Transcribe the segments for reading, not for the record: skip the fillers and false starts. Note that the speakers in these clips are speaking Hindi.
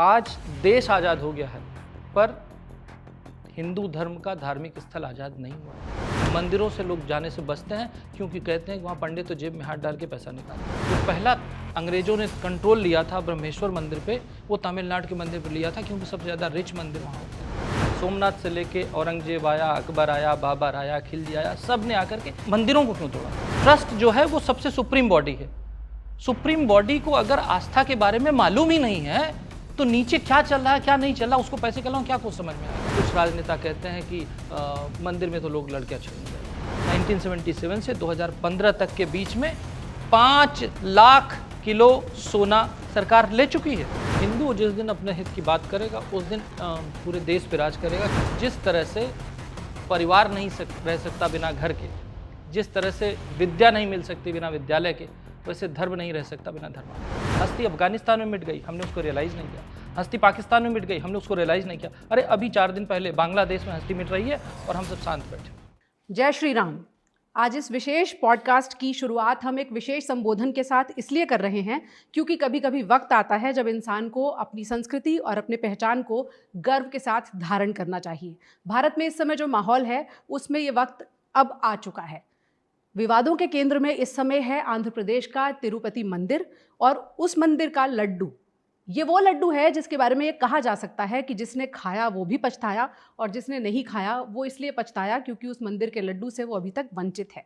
आज देश आज़ाद हो गया है, पर हिंदू धर्म का धार्मिक स्थल आज़ाद नहीं हुआ। मंदिरों से लोग जाने से बचते हैं क्योंकि कहते हैं कि वहाँ पंडित तो जेब में हाथ डाल के पैसा निकालते। जो पहला अंग्रेजों ने कंट्रोल लिया था ब्रह्मेश्वर मंदिर पे, वो तमिलनाडु के मंदिर पर लिया था क्योंकि सबसे ज़्यादा रिच मंदिर वहाँ होते हैं। सोमनाथ से लेके औरंगजेब आया, अकबर आया, बाबर आया, खिलजी आया, सब ने आकर के मंदिरों को क्यों तोड़ा? ट्रस्ट जो है वो सबसे सुप्रीम बॉडी है। सुप्रीम बॉडी को अगर आस्था के बारे में मालूम ही नहीं है तो नीचे क्या चल रहा है क्या नहीं चल रहा, उसको पैसे के अलावा क्या कुछ समझ में आएगा। कुछ राजनेता कहते हैं कि मंदिर में तो लोग लड़कियां छेड़ गए। 1977 से 2015 तक के बीच में 5 लाख किलो सोना सरकार ले चुकी है। हिंदू जिस दिन अपने हित की बात करेगा उस दिन पूरे देश पे राज करेगा। जिस तरह से परिवार नहीं रह सकता बिना घर के, जिस तरह से विद्या नहीं मिल सकती बिना विद्यालय के, वैसे धर्म नहीं रह सकता बिना धर्म। हस्ती अफगानिस्तान में मिट गई, हमने उसको रियलाइज़ नहीं किया। हस्ती पाकिस्तान में मिट गई, हमने उसको रियलाइज़ नहीं किया। अरे अभी 4 दिन पहले बांग्लादेश में हस्ती मिट रही है और हम सब शांत बैठे। जय श्री राम। आज इस विशेष पॉडकास्ट की शुरुआत हम एक विशेष संबोधन के साथ इसलिए कर रहे हैं क्योंकि कभी कभी वक्त आता है जब इंसान को अपनी संस्कृति और अपने पहचान को गर्व के साथ धारण करना चाहिए। भारत में इस समय जो माहौल है उसमें ये वक्त अब आ चुका है। विवादों के केंद्र में इस समय है आंध्र प्रदेश का तिरुपति मंदिर और उस मंदिर का लड्डू। ये वो लड्डू है जिसके बारे में ये कहा जा सकता है कि जिसने खाया वो भी पछताया और जिसने नहीं खाया वो इसलिए पछताया क्योंकि उस मंदिर के लड्डू से वो अभी तक वंचित है।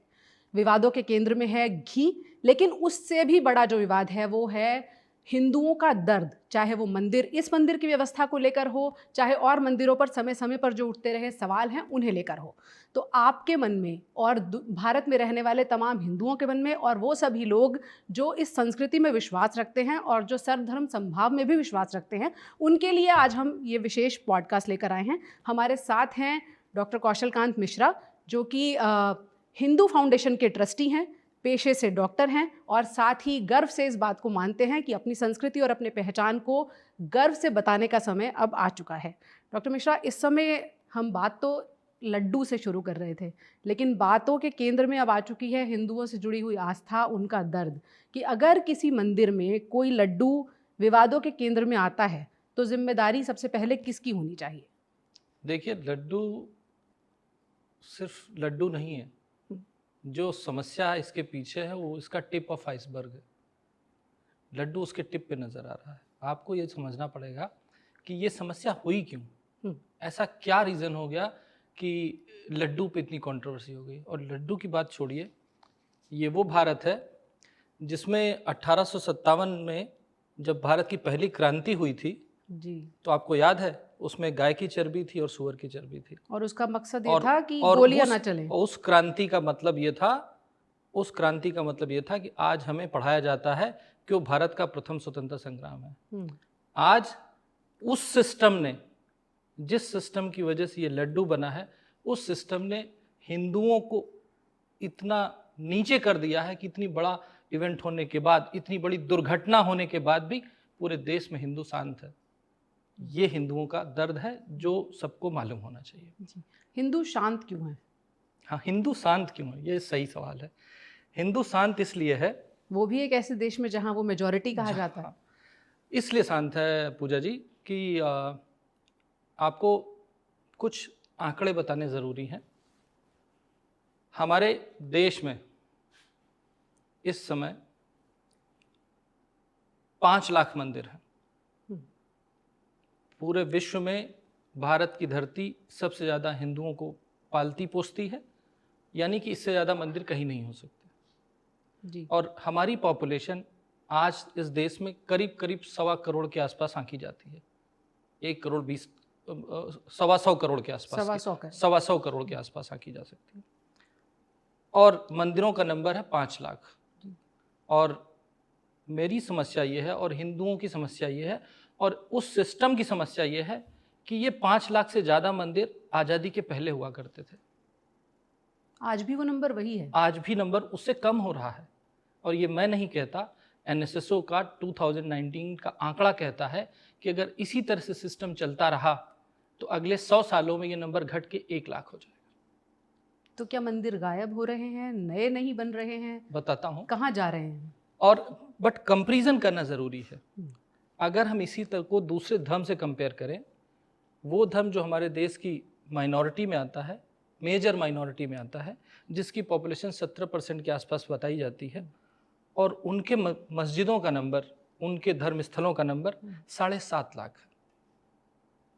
विवादों के केंद्र में है घी, लेकिन उससे भी बड़ा जो विवाद है वो है हिंदुओं का दर्द। चाहे वो मंदिर, इस मंदिर की व्यवस्था को लेकर हो, चाहे और मंदिरों पर समय समय पर जो उठते रहे सवाल हैं उन्हें लेकर हो। तो आपके मन में और भारत में रहने वाले तमाम हिंदुओं के मन में और वो सभी लोग जो इस संस्कृति में विश्वास रखते हैं और जो सर्वधर्म समभाव में भी विश्वास रखते हैं, उनके लिए आज हम ये विशेष पॉडकास्ट लेकर आए हैं। हमारे साथ हैं डॉक्टर कौशल कांत मिश्रा, जो कि हिंदू फाउंडेशन के ट्रस्टी हैं, पेशे से डॉक्टर हैं और साथ ही गर्व से इस बात को मानते हैं कि अपनी संस्कृति और अपने पहचान को गर्व से बताने का समय अब आ चुका है। डॉक्टर मिश्रा, इस समय हम बात तो लड्डू से शुरू कर रहे थे, लेकिन बातों के केंद्र में अब आ चुकी है हिंदुओं से जुड़ी हुई आस्था, उनका दर्द कि अगर किसी मंदिर में कोई लड्डू विवादों के केंद्र में आता है तो जिम्मेदारी सबसे पहले किसकी होनी चाहिए? देखिए, लड्डू सिर्फ लड्डू नहीं है। जो समस्या इसके पीछे है वो इसका टिप ऑफ आइसबर्ग है। लड्डू उसके टिप पे नज़र आ रहा है। आपको ये समझना पड़ेगा कि ये समस्या हुई क्यों, ऐसा क्या रीज़न हो गया कि लड्डू पे इतनी कंट्रोवर्सी हो गई। और लड्डू की बात छोड़िए, ये वो भारत है जिसमें 1857 में जब भारत की पहली क्रांति हुई थी जी, तो आपको याद है उसमें गाय की चर्बी थी और सूअर की चर्बी थी। और उसका मकसद ये था कि गोलियां ना चलें। उस क्रांति का मतलब ये था कि आज हमें पढ़ाया जाता है कि वो भारत का प्रथम स्वतंत्रता संग्राम है। आज उस सिस्टम ने, जिस सिस्टम की वजह से ये लड्डू बना है, उस सिस्टम ने हिंदुओं को इतना नीचे कर दिया है कि इतनी बड़ा इवेंट होने के बाद, इतनी बड़ी दुर्घटना होने के बाद भी पूरे देश में हिंदू शांत है। ये हिंदुओं का दर्द है जो सबको मालूम होना चाहिए। जी, हिंदू शांत क्यों है? हाँ, हिंदू शांत क्यों है, ये सही सवाल है। हिंदू शांत इसलिए है, वो भी एक ऐसे देश में जहां वो मेजॉरिटी कहा जाता है। इसलिए शांत है पूजा जी कि आपको कुछ आंकड़े बताने ज़रूरी हैं। हमारे देश में इस समय 5 लाख मंदिर हैं। पूरे विश्व में भारत की धरती सबसे ज़्यादा हिंदुओं को पालती पोसती है, यानी कि इससे ज़्यादा मंदिर कहीं नहीं हो सकते जी। और हमारी पॉपुलेशन आज इस देश में करीब करीब 1.25 करोड़ के आसपास आंकी जाती है। 1 करोड़ 20 125 करोड़ के आसपास, 125 करोड़ के आसपास आंकी जा सकती है। और मंदिरों का नंबर है 5 लाख। और मेरी समस्या ये है और हिंदुओं की समस्या ये है और उस सिस्टम की समस्या ये है कि ये 5 लाख से ज़्यादा मंदिर आज़ादी के पहले हुआ करते थे। आज भी वो नंबर वही है। आज भी नंबर उससे कम हो रहा है। और ये मैं नहीं कहता, NSSO का 2019 का आंकड़ा कहता है कि अगर इसी तरह से सिस्टम चलता रहा तो अगले 100 सालों में ये नंबर घट के 1 लाख हो जाएगा। तो क्या मंदिर गायब हो रहे हैं, नए नहीं बन रहे हैं? बताता हूँ कहाँ जा रहे हैं? और बट कंपैरिजन करना ज़रूरी है। अगर हम इसी तरह को दूसरे धर्म से कंपेयर करें, वो धर्म जो हमारे देश की माइनॉरिटी में आता है, मेजर माइनॉरिटी में आता है, जिसकी पॉपुलेशन 17% के आसपास बताई जाती है, और उनके मस्जिदों का नंबर, उनके धर्म स्थलों का नंबर 7.5 लाख है।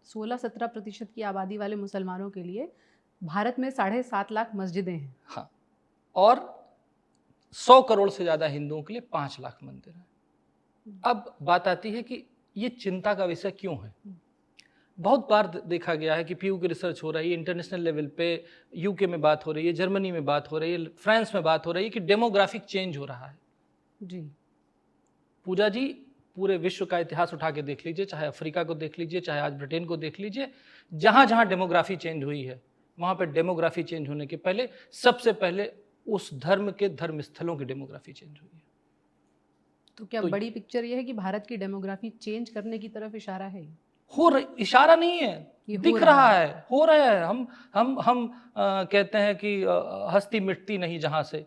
16-17% की आबादी वाले मुसलमानों के लिए भारत में 7.5 लाख मस्जिदें हैं। हाँ, और 100 करोड़ से ज़्यादा हिंदुओं के लिए 5 लाख मंदिर हैं। अब बात आती है कि ये चिंता का विषय क्यों है। बहुत बार देखा गया है कि पीयू की रिसर्च हो रही है, इंटरनेशनल लेवल पे यूके में बात हो रही है, जर्मनी में बात हो रही है, फ्रांस में बात हो रही है कि डेमोग्राफिक चेंज हो रहा है। जी पूजा जी, पूरे विश्व का इतिहास उठा के देख लीजिए, चाहे अफ्रीका को देख लीजिए, चाहे आज ब्रिटेन को देख लीजिए, जहाँ जहाँ डेमोग्राफी चेंज हुई है, वहाँ पर डेमोग्राफी चेंज होने के पहले सबसे पहले उस धर्म के धर्म स्थलों की डेमोग्राफी चेंज हुई है। तो क्या बड़ी पिक्चर ये है कि भारत की डेमोग्राफी चेंज करने की तरफ इशारा है? इशारा नहीं है, दिख रहा है, हो रहा है। हम कहते हैं कि हस्ती मिटती नहीं, जहाँ से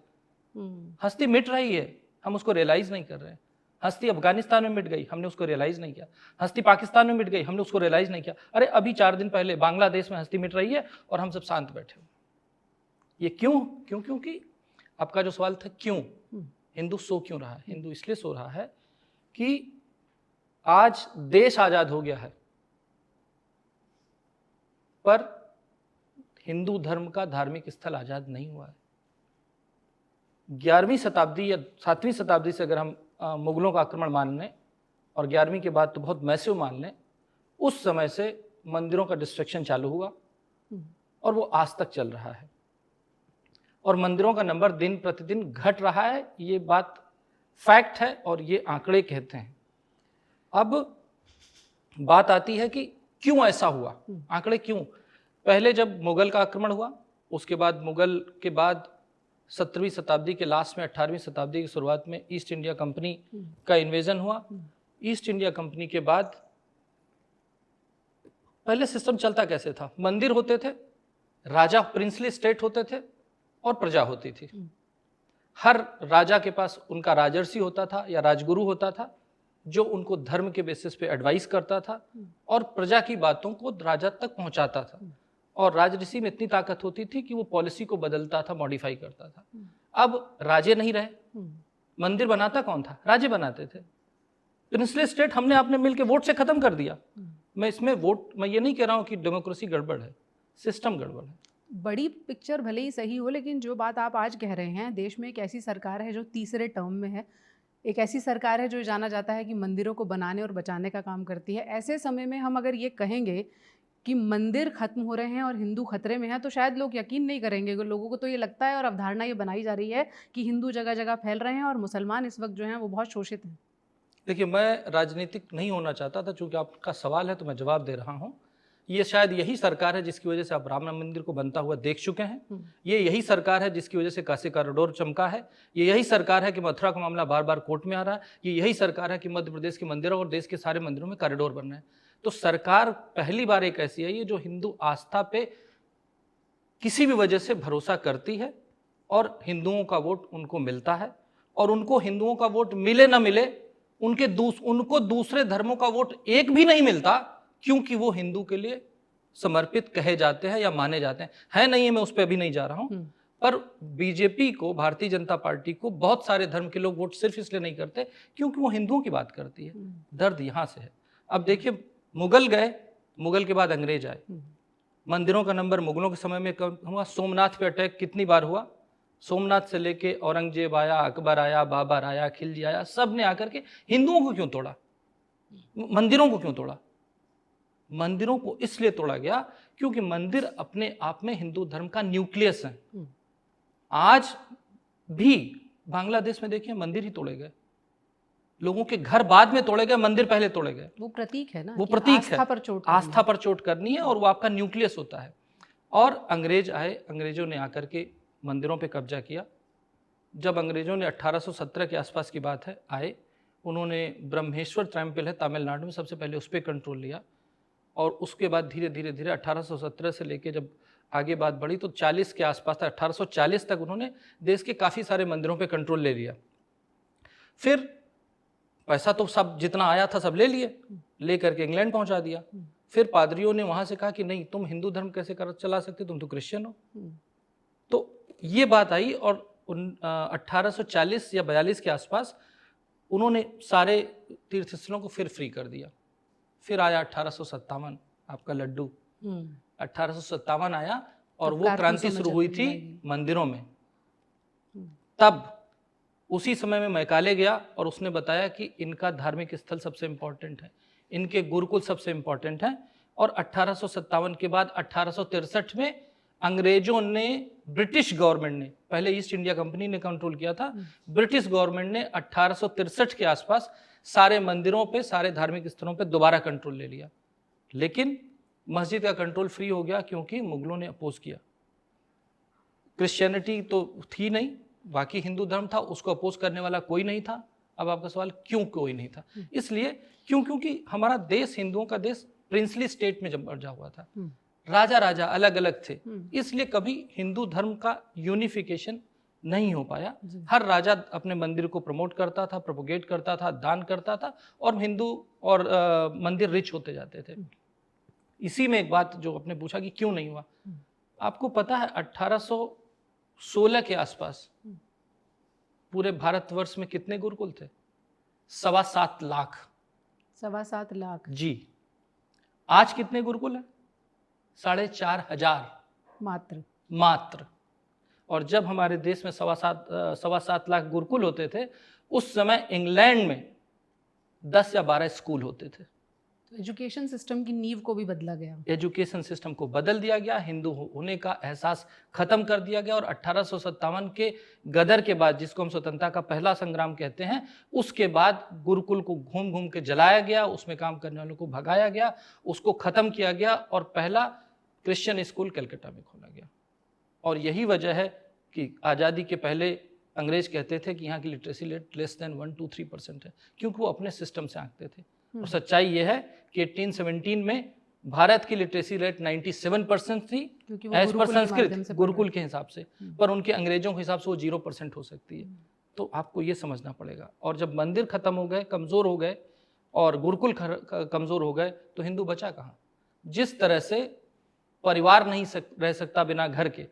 हस्ती मिट रही है हम उसको रियलाइज नहीं कर रहे हैं। हस्ती अफगानिस्तान में मिट गई, हमने उसको रियलाइज नहीं किया। हस्ती पाकिस्तान में मिट गई, हमने उसको रियलाइज नहीं किया। अरे अभी 4 दिन पहले बांग्लादेश में हस्ती मिट रही है और हम सब शांत बैठे हुए। ये क्योंकि आपका जो सवाल था क्यों हिंदू सो क्यों रहा है, हिंदू इसलिए सो रहा है कि आज देश आजाद हो गया है, पर हिंदू धर्म का धार्मिक स्थल आजाद नहीं हुआ है। 11वीं शताब्दी या 7वीं शताब्दी से अगर हम मुगलों का आक्रमण मान लें, और 11वीं के बाद तो बहुत मैसिव मान लें, उस समय से मंदिरों का डिस्ट्रक्शन चालू हुआ और वो आज तक चल रहा है, और मंदिरों का नंबर दिन प्रतिदिन घट रहा है। ये बात फैक्ट है और ये आंकड़े कहते हैं। अब बात आती है कि क्यों ऐसा हुआ, आंकड़े क्यों। पहले जब मुगल का आक्रमण हुआ, उसके बाद मुगल के बाद 17वीं शताब्दी के लास्ट में 18वीं शताब्दी की शुरुआत में ईस्ट इंडिया कंपनी का इन्वेजन हुआ। ईस्ट इंडिया कंपनी के बाद पहले सिस्टम चलता कैसे था, मंदिर होते थे, राजा प्रिंसली स्टेट होते थे और प्रजा होती थी। हर राजा के पास उनका राजर्षि होता था या राजगुरु होता था, जो उनको धर्म के बेसिस पे एडवाइस करता था और प्रजा की बातों को राजा तक पहुंचाता था। और राजऋषि में इतनी ताकत होती थी कि वो पॉलिसी को बदलता था, मॉडिफाई करता था। अब राजे नहीं रहे, मंदिर बनाता कौन था, राजे बनाते थे। प्रिंसली स्टेट हमने आपने मिलकर वोट से खत्म कर दिया। मैं ये नहीं कह रहा हूं कि डेमोक्रेसी गड़बड़ है, सिस्टम गड़बड़ है। बड़ी पिक्चर भले ही सही हो, लेकिन जो बात आप आज कह रहे हैं, देश में एक ऐसी सरकार है जो तीसरे टर्म में है, एक ऐसी सरकार है जो जाना जाता है कि मंदिरों को बनाने और बचाने का काम करती है। ऐसे समय में हम अगर ये कहेंगे कि मंदिर खत्म हो रहे हैं और हिंदू खतरे में हैं, तो शायद लोग यकीन नहीं करेंगे। लोगों को तो ये लगता है और अवधारणा ये बनाई जा रही है कि हिंदू जगह जगह फैल रहे हैं और मुसलमान इस वक्त जो हैं वो बहुत शोषित हैं। देखिए, मैं राजनीतिक नहीं होना चाहता था, चूँकि आपका सवाल है तो मैं जवाब दे रहा हूँ। ये शायद यही सरकार है जिसकी वजह से आप राम मंदिर को बनता हुआ देख चुके हैं। ये यही सरकार है जिसकी वजह से काशी कॉरिडोर चमका है। ये यही सरकार है कि मथुरा का मामला बार बार कोर्ट में आ रहा है। ये यही सरकार है कि मध्य प्रदेश के मंदिरों और देश के सारे मंदिरों में कॉरिडोर बन रहे हैं। तो सरकार पहली बार एक ऐसी है ये जो हिंदू आस्था पे किसी भी वजह से भरोसा करती है, और हिंदुओं का वोट उनको मिलता है, और उनको हिंदुओं का वोट मिले ना मिले, उनको दूसरे धर्मों का वोट एक भी नहीं मिलता, क्योंकि वो हिंदू के लिए समर्पित कहे जाते हैं या माने जाते हैं। है नहीं है, मैं उस पर अभी नहीं जा रहा हूं। पर बीजेपी को, भारतीय जनता पार्टी को बहुत सारे धर्म के लोग वोट सिर्फ इसलिए नहीं करते क्योंकि वो हिंदुओं की बात करती है। दर्द यहां से है। अब देखिए, मुगल गए, मुगल के बाद अंग्रेज आए, मंदिरों का नंबर मुगलों के समय में कम हुआ। सोमनाथ पे अटैक कितनी बार हुआ, सोमनाथ से लेके औरंगजेब आया, अकबर आया, बाबर आया, खिलजी आया, सब ने आकर के हिंदुओं को क्यों तोड़ा, मंदिरों को क्यों तोड़ा। मंदिरों को इसलिए तोड़ा गया क्योंकि मंदिर अपने आप में हिंदू धर्म का न्यूक्लियस है। आज भी बांग्लादेश में देखिए मंदिर ही तोड़े गए, लोगों के घर बाद में तोड़े गए, मंदिर पहले तोड़े गए। वो प्रतीक है ना, वो प्रतीक है, आस्था पर चोट करनी है, और वो आपका न्यूक्लियस होता है। और अंग्रेज आए, अंग्रेजों ने आकर के मंदिरों पे कब्जा किया। जब अंग्रेजों ने 1817 के आसपास की बात है आए, उन्होंने ब्रह्मेश्वर टेम्पल है तमिलनाडु में, सबसे पहले उस पर कंट्रोल लिया, और उसके बाद धीरे धीरे धीरे 1817 से लेके जब आगे बात बढ़ी तो 40 के आसपास था, 1840 तक उन्होंने देश के काफ़ी सारे मंदिरों पे कंट्रोल ले लिया। फिर पैसा तो सब जितना आया था सब ले लिए, ले करके इंग्लैंड पहुंचा दिया। फिर पादरियों ने वहां से कहा कि नहीं, तुम हिंदू धर्म कैसे चला सकते, तुम तो क्रिश्चियन हो। तो ये बात आई और 1840 या 42 के आसपास उन्होंने सारे तीर्थ स्थलों को फिर फ्री कर दिया। फिर आया 1857, आपका लड्डू 1857 आया और वो क्रांति शुरू हुई थी मंदिरों में। तब उसी समय में मैकाले गया और उसने बताया कि इनका धार्मिक स्थल सबसे इम्पोर्टेंट है, इनके गुरुकुल सबसे इम्पोर्टेंट है। और 1857 के बाद 1863 में अंग्रेजों ने, ब्रिटिश गवर्नमेंट ने, पहले ईस्ट इंडिया कंपनी ने कंट्रोल किया था, ब्रिटिश गवर्नमेंट ने 1863 के आसपास सारे मंदिरों पे, सारे धार्मिक स्थलों पे दोबारा कंट्रोल ले लिया। लेकिन मस्जिद का कंट्रोल फ्री हो गया क्योंकि मुगलों ने अपोज किया। क्रिश्चियनिटी तो थी नहीं, बाकी हिंदू धर्म था, उसको अपोज करने वाला कोई नहीं था। अब आपका सवाल क्यों कोई नहीं था? इसलिए क्योंकि हमारा देश, हिंदुओं का देश, प्रिंसली स्टेट में जब बचा हुआ था, राजा राजा अलग अलग थे, इसलिए कभी हिंदू धर्म का यूनिफिकेशन नहीं हो पाया। हर राजा अपने मंदिर को प्रमोट करता था, प्रोपोगेट करता था, दान करता था, और हिंदू और मंदिर रिच होते जाते थे। इसी में एक बात जो आपने पूछा कि क्यों नहीं हुआ, आपको पता है 1816 के आसपास पूरे भारतवर्ष में कितने गुरुकुल थे? 7.25 लाख। 7.25 लाख जी। आज कितने गुरुकुल है? 4,500 मात्र। और जब हमारे देश में 7.25 लाख गुरुकुल होते थे, उस समय इंग्लैंड में 10 या 12 स्कूल होते थे। एजुकेशन सिस्टम की नींव को भी बदला गया, एजुकेशन सिस्टम को बदल दिया गया, हिंदू होने का एहसास खत्म कर दिया गया। और 1857 के गदर के बाद, जिसको हम स्वतंत्रता का पहला संग्राम कहते हैं, उसके बाद गुरुकुल को घूम घूम के जलाया गया, उसमें काम करने वालों को भगाया गया, उसको खत्म किया गया और पहला क्रिश्चियन स्कूल कलकत्ता में खोला गया। और यही वजह है कि आज़ादी के पहले अंग्रेज कहते थे कि यहाँ की लिटरेसी रेट लेस देन 1-3% है, क्योंकि वो अपने सिस्टम से आंकते थे। और सच्चाई ये है कि 1817 में भारत की लिटरेसी रेट 97% थी एज पर संस्कृत, गुरुकुल के हिसाब से, पर उनके अंग्रेजों के हिसाब से वो 0% हो सकती है। तो आपको ये समझना पड़ेगा। और जब मंदिर खत्म हो गए, कमज़ोर हो गए, और गुरुकुल कमज़ोर हो गए, तो हिंदू बचा कहाँ? जिस तरह से परिवार नहीं रह सकता बिना घर के,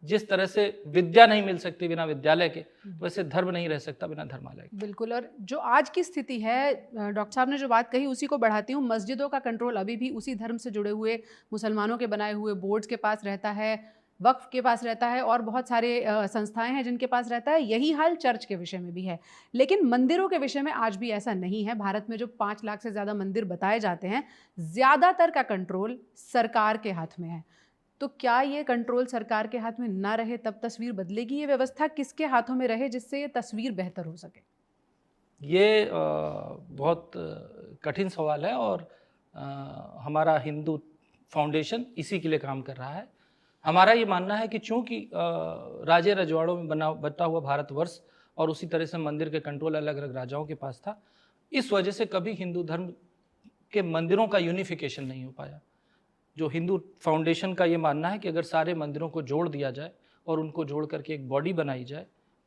जिस तरह से विद्या नहीं मिल सकती बिना विद्यालय के, वैसे धर्म नहीं रह सकता बिना धर्मालय के। बिल्कुल। और जो आज की स्थिति है, डॉक्टर साहब ने जो बात कही उसी को बढ़ाती हूँ। मस्जिदों का कंट्रोल अभी भी उसी धर्म से जुड़े हुए मुसलमानों के बनाए हुए बोर्ड्स के पास रहता है, वक्फ के पास रहता है, और बहुत सारे संस्थाएं हैं जिनके पास रहता है। यही हाल चर्च के विषय में भी है। लेकिन मंदिरों के विषय में आज भी ऐसा नहीं है। भारत में जो 5 लाख से ज़्यादा मंदिर बताए जाते हैं, ज़्यादातर का कंट्रोल सरकार के हाथ में है। तो क्या ये कंट्रोल सरकार के हाथ में ना रहे तब तस्वीर बदलेगी? ये व्यवस्था किसके हाथों में रहे जिससे ये तस्वीर बेहतर हो सके? ये बहुत कठिन सवाल है, और हमारा हिंदू फाउंडेशन इसी के लिए काम कर रहा है। हमारा ये मानना है कि चूँकि राजे रजवाड़ों में बटा हुआ भारतवर्ष, और उसी तरह से मंदिर के कंट्रोल अलग अलग राजाओं के पास था, इस वजह से कभी हिंदू धर्म के मंदिरों का यूनिफिकेशन नहीं हो पाया। जो हिंदू फाउंडेशन का ये मानना है कि अगर सारे मंदिरों को जोड़ दिया जाए और उनको जोड़ करके एक बॉडी बनाई जाए,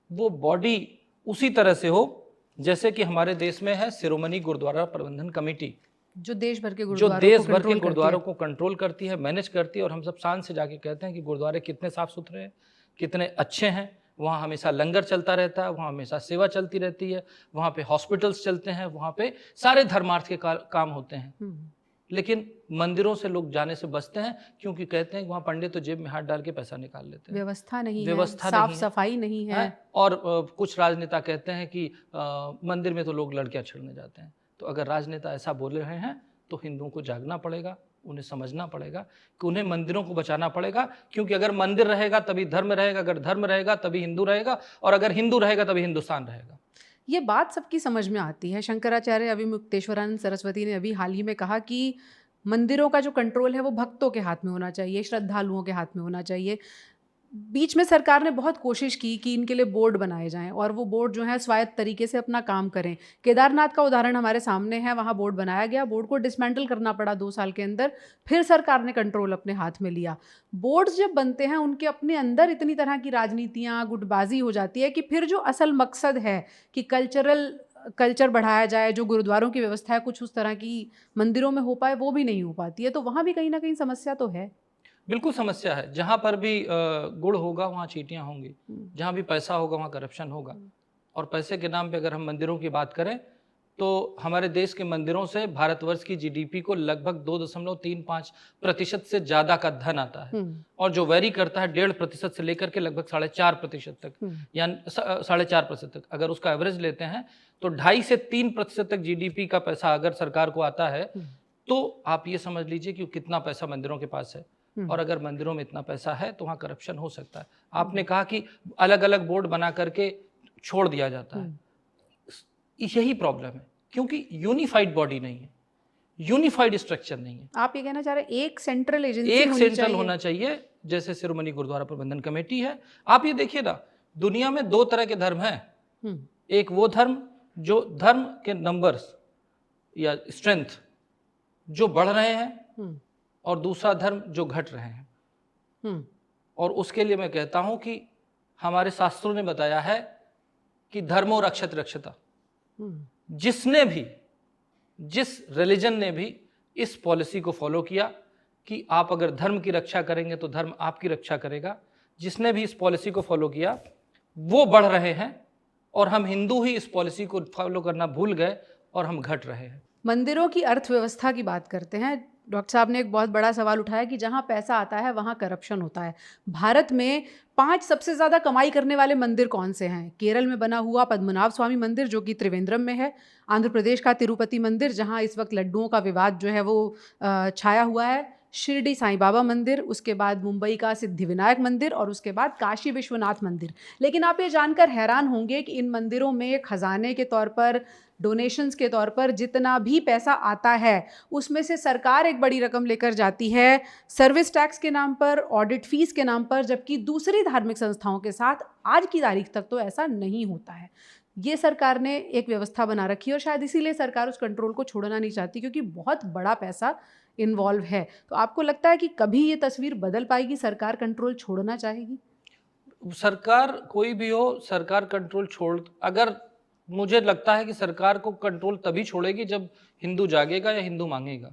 वो बॉडी उसी तरह से हो जैसे कि हमारे देश में है शिरोमणि गुरुद्वारा प्रबंधन कमेटी, जो देश भर के गुरुद्वारों को कंट्रोल करती है, मैनेज करती है। और हम सब शान से जाके कहते हैं कि गुरुद्वारे कितने साफ सुथरे हैं, कितने अच्छे हैं, वहाँ हमेशा लंगर चलता रहता है, वहाँ हमेशा सेवा चलती रहती है, वहाँ पे हॉस्पिटल्स चलते हैं, वहाँ पे सारे धर्मार्थ के काम होते हैं। लेकिन मंदिरों से लोग जाने से बचते हैं, क्योंकि कहते हैं कि वहाँ पंडित तो जेब में हाथ डाल के पैसा निकाल लेते हैं, व्यवस्था नहीं है, साफ सफाई नहीं है। और कुछ राजनेता कहते हैं कि मंदिर में तो लोग लड़कियां छेड़ने जाते हैं। तो अगर राजनेता ऐसा बोल रहे हैं तो हिंदुओं को जागना पड़ेगा, उन्हें समझना पड़ेगा कि उन्हें मंदिरों को बचाना पड़ेगा, क्योंकि अगर मंदिर रहेगा तभी धर्म रहेगा, अगर धर्म रहेगा तभी हिंदू रहेगा, और अगर हिंदू रहेगा तभी हिंदुस्तान रहेगा। ये बात सबकी समझ में आती है। शंकराचार्य अभिमुक्तेश्वरानंद सरस्वती ने अभी हाल ही में कहा कि मंदिरों का जो कंट्रोल है वो भक्तों के हाथ में होना चाहिए, श्रद्धालुओं के हाथ में होना चाहिए। बीच में सरकार ने बहुत कोशिश की कि इनके लिए बोर्ड बनाए जाएं, और वो बोर्ड जो है स्वायत्त तरीके से अपना काम करें। केदारनाथ का उदाहरण हमारे सामने है, वहाँ बोर्ड बनाया गया, बोर्ड को डिसमेंटल करना पड़ा 2 साल के अंदर, फिर सरकार ने कंट्रोल अपने हाथ में लिया। बोर्ड्स जब बनते हैं उनके अपने अंदर इतनी तरह की राजनीतियाँ, गुटबाजी हो जाती है कि फिर जो असल मकसद है कि कल्चरल कल्चर बढ़ाया जाए, जो गुरुद्वारों की व्यवस्था है कुछ उस तरह की मंदिरों में हो पाए, वो भी नहीं हो पाती है। तो वहाँ भी कहीं ना कहीं समस्या तो है। बिल्कुल समस्या है। जहाँ पर भी गुड़ होगा वहाँ चींटियाँ होंगी, जहाँ भी पैसा होगा वहाँ करप्शन होगा। और पैसे के नाम पे अगर हम मंदिरों की बात करें तो हमारे देश के मंदिरों से भारतवर्ष की जीडीपी को लगभग 2.35% से ज़्यादा का धन आता है, और जो वेरी करता है 1.5% से लेकर के लगभग 4.5% तक, यानी 4.5% तक। अगर उसका एवरेज लेते हैं तो 2.5 से 3% तक जीडीपी का पैसा अगर सरकार को आता है, तो आप ये समझ लीजिए कि कितना पैसा मंदिरों के पास है। और अगर मंदिरों में इतना पैसा है तो वहाँ करप्शन हो सकता है। आपने कहा कि अलग अलग बोर्ड बना करके छोड़ दिया जाता है, यही प्रॉब्लम है, क्योंकि यूनिफाइड बॉडी नहीं है, यूनिफाइड स्ट्रक्चर नहीं है। आप ये कहना चाह रहे हैं एक सेंट्रल एजेंसी होना चाहिए, जैसे शिरोमणि गुरुद्वारा प्रबंधन कमेटी है। आप ये देखिए ना, दुनिया में 2 तरह के धर्म हैं। एक वो धर्म जो धर्म के नंबर्स या स्ट्रेंथ जो बढ़ रहे हैं, और दूसरा धर्म जो घट रहे हैं। और उसके लिए मैं कहता हूं कि हमारे शास्त्रों ने बताया है कि धर्मो रक्षत रक्षता। जिसने भी, जिस रिलीजन ने भी इस पॉलिसी को फॉलो किया कि आप अगर धर्म की रक्षा करेंगे तो धर्म आपकी रक्षा करेगा, जिसने भी इस पॉलिसी को फॉलो किया वो बढ़ रहे हैं, और हम हिंदू ही इस पॉलिसी को फॉलो करना भूल गए और हम घट रहे हैं। मंदिरों की अर्थव्यवस्था की बात करते हैं। डॉक्टर साहब ने एक बहुत बड़ा सवाल उठाया कि जहाँ पैसा आता है वहाँ करप्शन होता है। भारत में 5 सबसे ज़्यादा कमाई करने वाले मंदिर कौन से हैं? केरल में बना हुआ पद्मनाभ स्वामी मंदिर जो कि त्रिवेंद्रम में है, आंध्र प्रदेश का तिरुपति मंदिर जहाँ इस वक्त लड्डुओं का विवाद जो है वो छाया हुआ है, शिरडी साईं बाबा मंदिर, उसके बाद मुंबई का सिद्धिविनायक मंदिर, और उसके बाद काशी विश्वनाथ मंदिर। लेकिन आप ये जानकर हैरान होंगे कि इन मंदिरों में खजाने के तौर पर, डोनेशंस के तौर पर जितना भी पैसा आता है उसमें से सरकार एक बड़ी रकम लेकर जाती है सर्विस टैक्स के नाम पर, ऑडिट फीस के नाम पर, जबकि दूसरी धार्मिक संस्थाओं के साथ आज की तारीख तक तो ऐसा नहीं होता है। ये सरकार ने एक व्यवस्था बना रखी है और शायद इसीलिए सरकार उस कंट्रोल को छोड़ना नहीं चाहती, क्योंकि बहुत बड़ा पैसा इन्वॉल्व है। तो आपको लगता है कि कभी ये तस्वीर बदल पाएगी, सरकार कंट्रोल छोड़ना चाहेगी? सरकार कोई भी हो, सरकार कंट्रोल छोड़, अगर मुझे लगता है कि सरकार को कंट्रोल तभी छोड़ेगी जब हिंदू जागेगा या हिंदू मांगेगा।